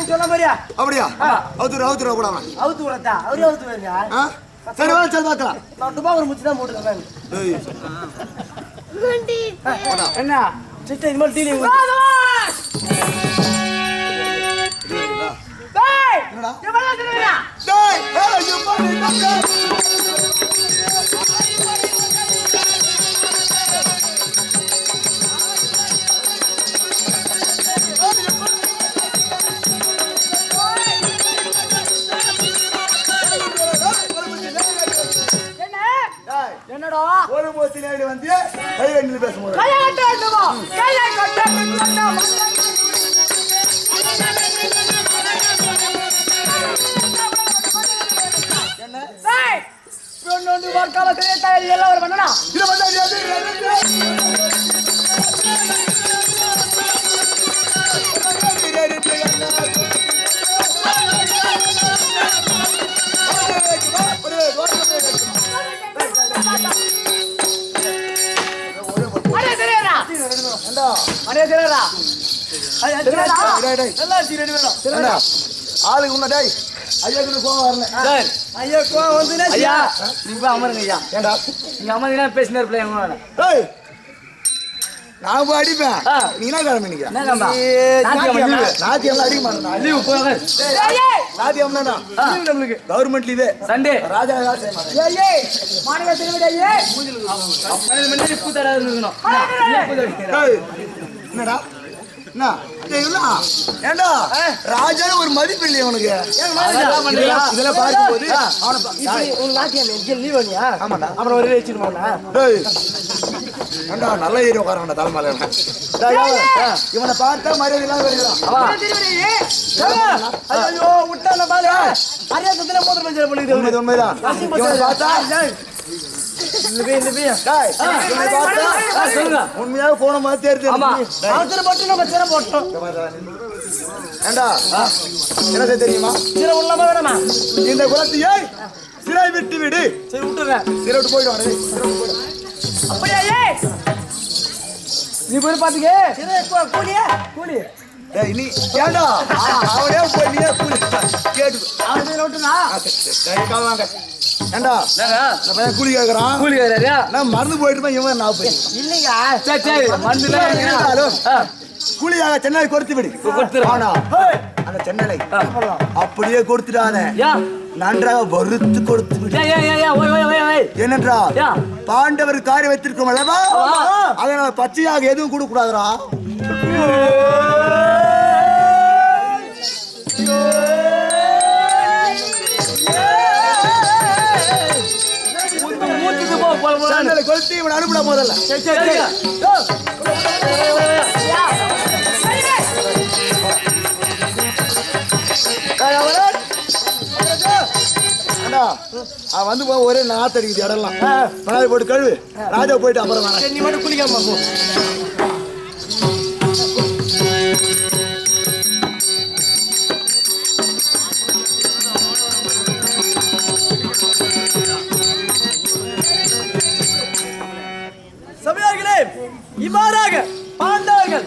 சொன்ன மாதிரியா அப்படியா அவுத்துரு அவுத்துரு போடாம அவுத்து விடத்தா அவரே அவுத்து வரீங்க சரி வா சரி பார்க்கலாம். நான் துபாக்கூர் முச்சு தான் போட்டுருக்கேன். ஏய், என்ன சிஸ்டர் இது மாதிரி டீலிங் டேய் என்னடா? எவ்வளவு சொல்லுறா டேய், ஏய், எப்பா நீ தம்பி? என்ன டேய், என்னடா ஒரு போத்தினாடி வந்து கை ரெண்டு பேசும்போது கையாட்ட வேண்டுமா கையை கட்ட கட்ட என்ன டேய் பொண்ணு வர்க்கால கிரேட்டா எல்லாரும் பண்ணடா இது வந்து அது அடே தெரியாதா ஏண்டா அடே தெரியாதா டேய், டேய். ஏண்டா, ஆளுக்கு முன்ன டேய் ஐயாக்கு கோவம் வரல. சார் ஐயா கோவம் வந்துனே ஐயா நீங்க போய் அமருங்க ஐயா. ஏண்டா நீங்க அமர்ந்தீங்கன்னா பேசினே இருப்பல எங்களோட. டேய், நான் போய் அடிப்பேன். ஆ. நீ என்ன கிளம்பி நிக்கிற? என்ன கம்பா ஞாயிற்றுக்கிழமை. நாத்தியம் அடிக்க மாட்டேன். லீவு போங்க. ஏய் நாத்தியம் நம்மளுக்கு கவர்மெண்ட் லீவே. சண்டே ராஜா வேலை செய்ய மாட்டேன். ஏய் ஏய் மானக திருவிடா ஏய் 12 மணி பூத்தடா இருக்கணும். டேய், என்னடா என்ன டேய், என்ன? ஏண்டா ராஜான்னு ஒரு மதிப்பு இல்லையா உனக்கு? அதெல்லாம் பண்றியா? இதெல்லாம் பார்க்கும்போது அவனை இப்படி உங்க நாட்டியம் லீவ் பண்ணியா ஆமாண்டா. அப்புறம் ஒரு வச்சிருமாண்ணா டேய், ஏண்டா நல்ல ஏறி உட்காரண்டா தலைமையில. இவனை பார்த்தா மரியாதை இல்லாம வருகிறான். அவா ஐயோ விட்டான பாரு அரையா சுத்தின மோதிர பஞ்சர் பண்ணிட்டு உண்மைதான். இவனை பார்த்தா இந்த பையன் டேய், இவனை பார்த்தா சொல்லுங்க. உண்மையாக போன மாதிரி தெரியுது. ஆமா. டேய், அவசர போட்டு நம்ம சிற போட்டோம் ஏண்டா என்ன தெரியுமா? சிற உள்ளமா வேணாமா இந்த குலத்தையே சிறை விட்டு விடு. சரி விட்டுறேன் சிறை விட்டு போயிடுவான். டேய், சிறை விட்டு போயிடு. அப்படியே ஏய் நீ போய் பாத்துக்க சிற கூலியா கூலி டேய், நீ ஏண்டா அவனே போய் நீயே கூலி கேட்டு அவன் போய் விட்டுனா வாங்க. ஏண்டா என்னங்க? இந்த பையன் கூலி கேட்கறான். கூலி கேக்குறியா? நான் மறந்து போயிட்டு இவன் நான் போய் இல்லைங்க சரி சரி மண்ணுல கூலியாக சென்னை கொடுத்து விடு. கொடுத்துரு. ஆனா அந்த சென்னை அப்படியே கொடுத்துட்டானே யா நன்றாக வறுத்து கொடுத்து விடு. யா யா யா ஓய் ஓய் ஓய் ஓய் ஏனென்றால் யா பாண்டவர் காரியம் வைத்திருக்கும் அல்லவா, அதனால பச்சையாக எதுவும் கொடுக்க கூடாதுடா. மூச்சுக்கு போ போல போல. சென்னை கொளுத்தி இவனை அனுப்பிட முதல்ல. சரிங்க. ஏண்டா, அவன் வந்து போய் ஒரே நாத்தடிக்குது இடம்லாம். பணாரி போட்டு கழுவு. ராஜா போயிட்டு அப்புறம் வேணாம். சரி நீ மட்டும் குளிக்காம போ சபையார்களே இவ்வாறாக பாண்டவர்கள்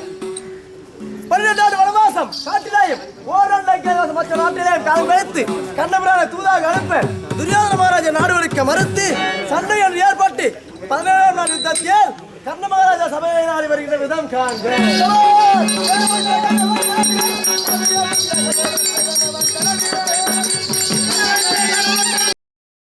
12 வனவாசம் காட்டிலாயும் ஓராண்டு மற்ற நாட்டிலேயும் காலம் வைத்து கண்ணபுரான தூதாக அனுப்ப துரியோதன மகாராஜா நாடுகளுக்கு மறுத்து சண்டை என்று ஏற்பட்டு 17ஆம் நாள் யுத்தத்தில் கர்ண மகாராஜா சபையை நாடி வருகின்ற விதம் காண்க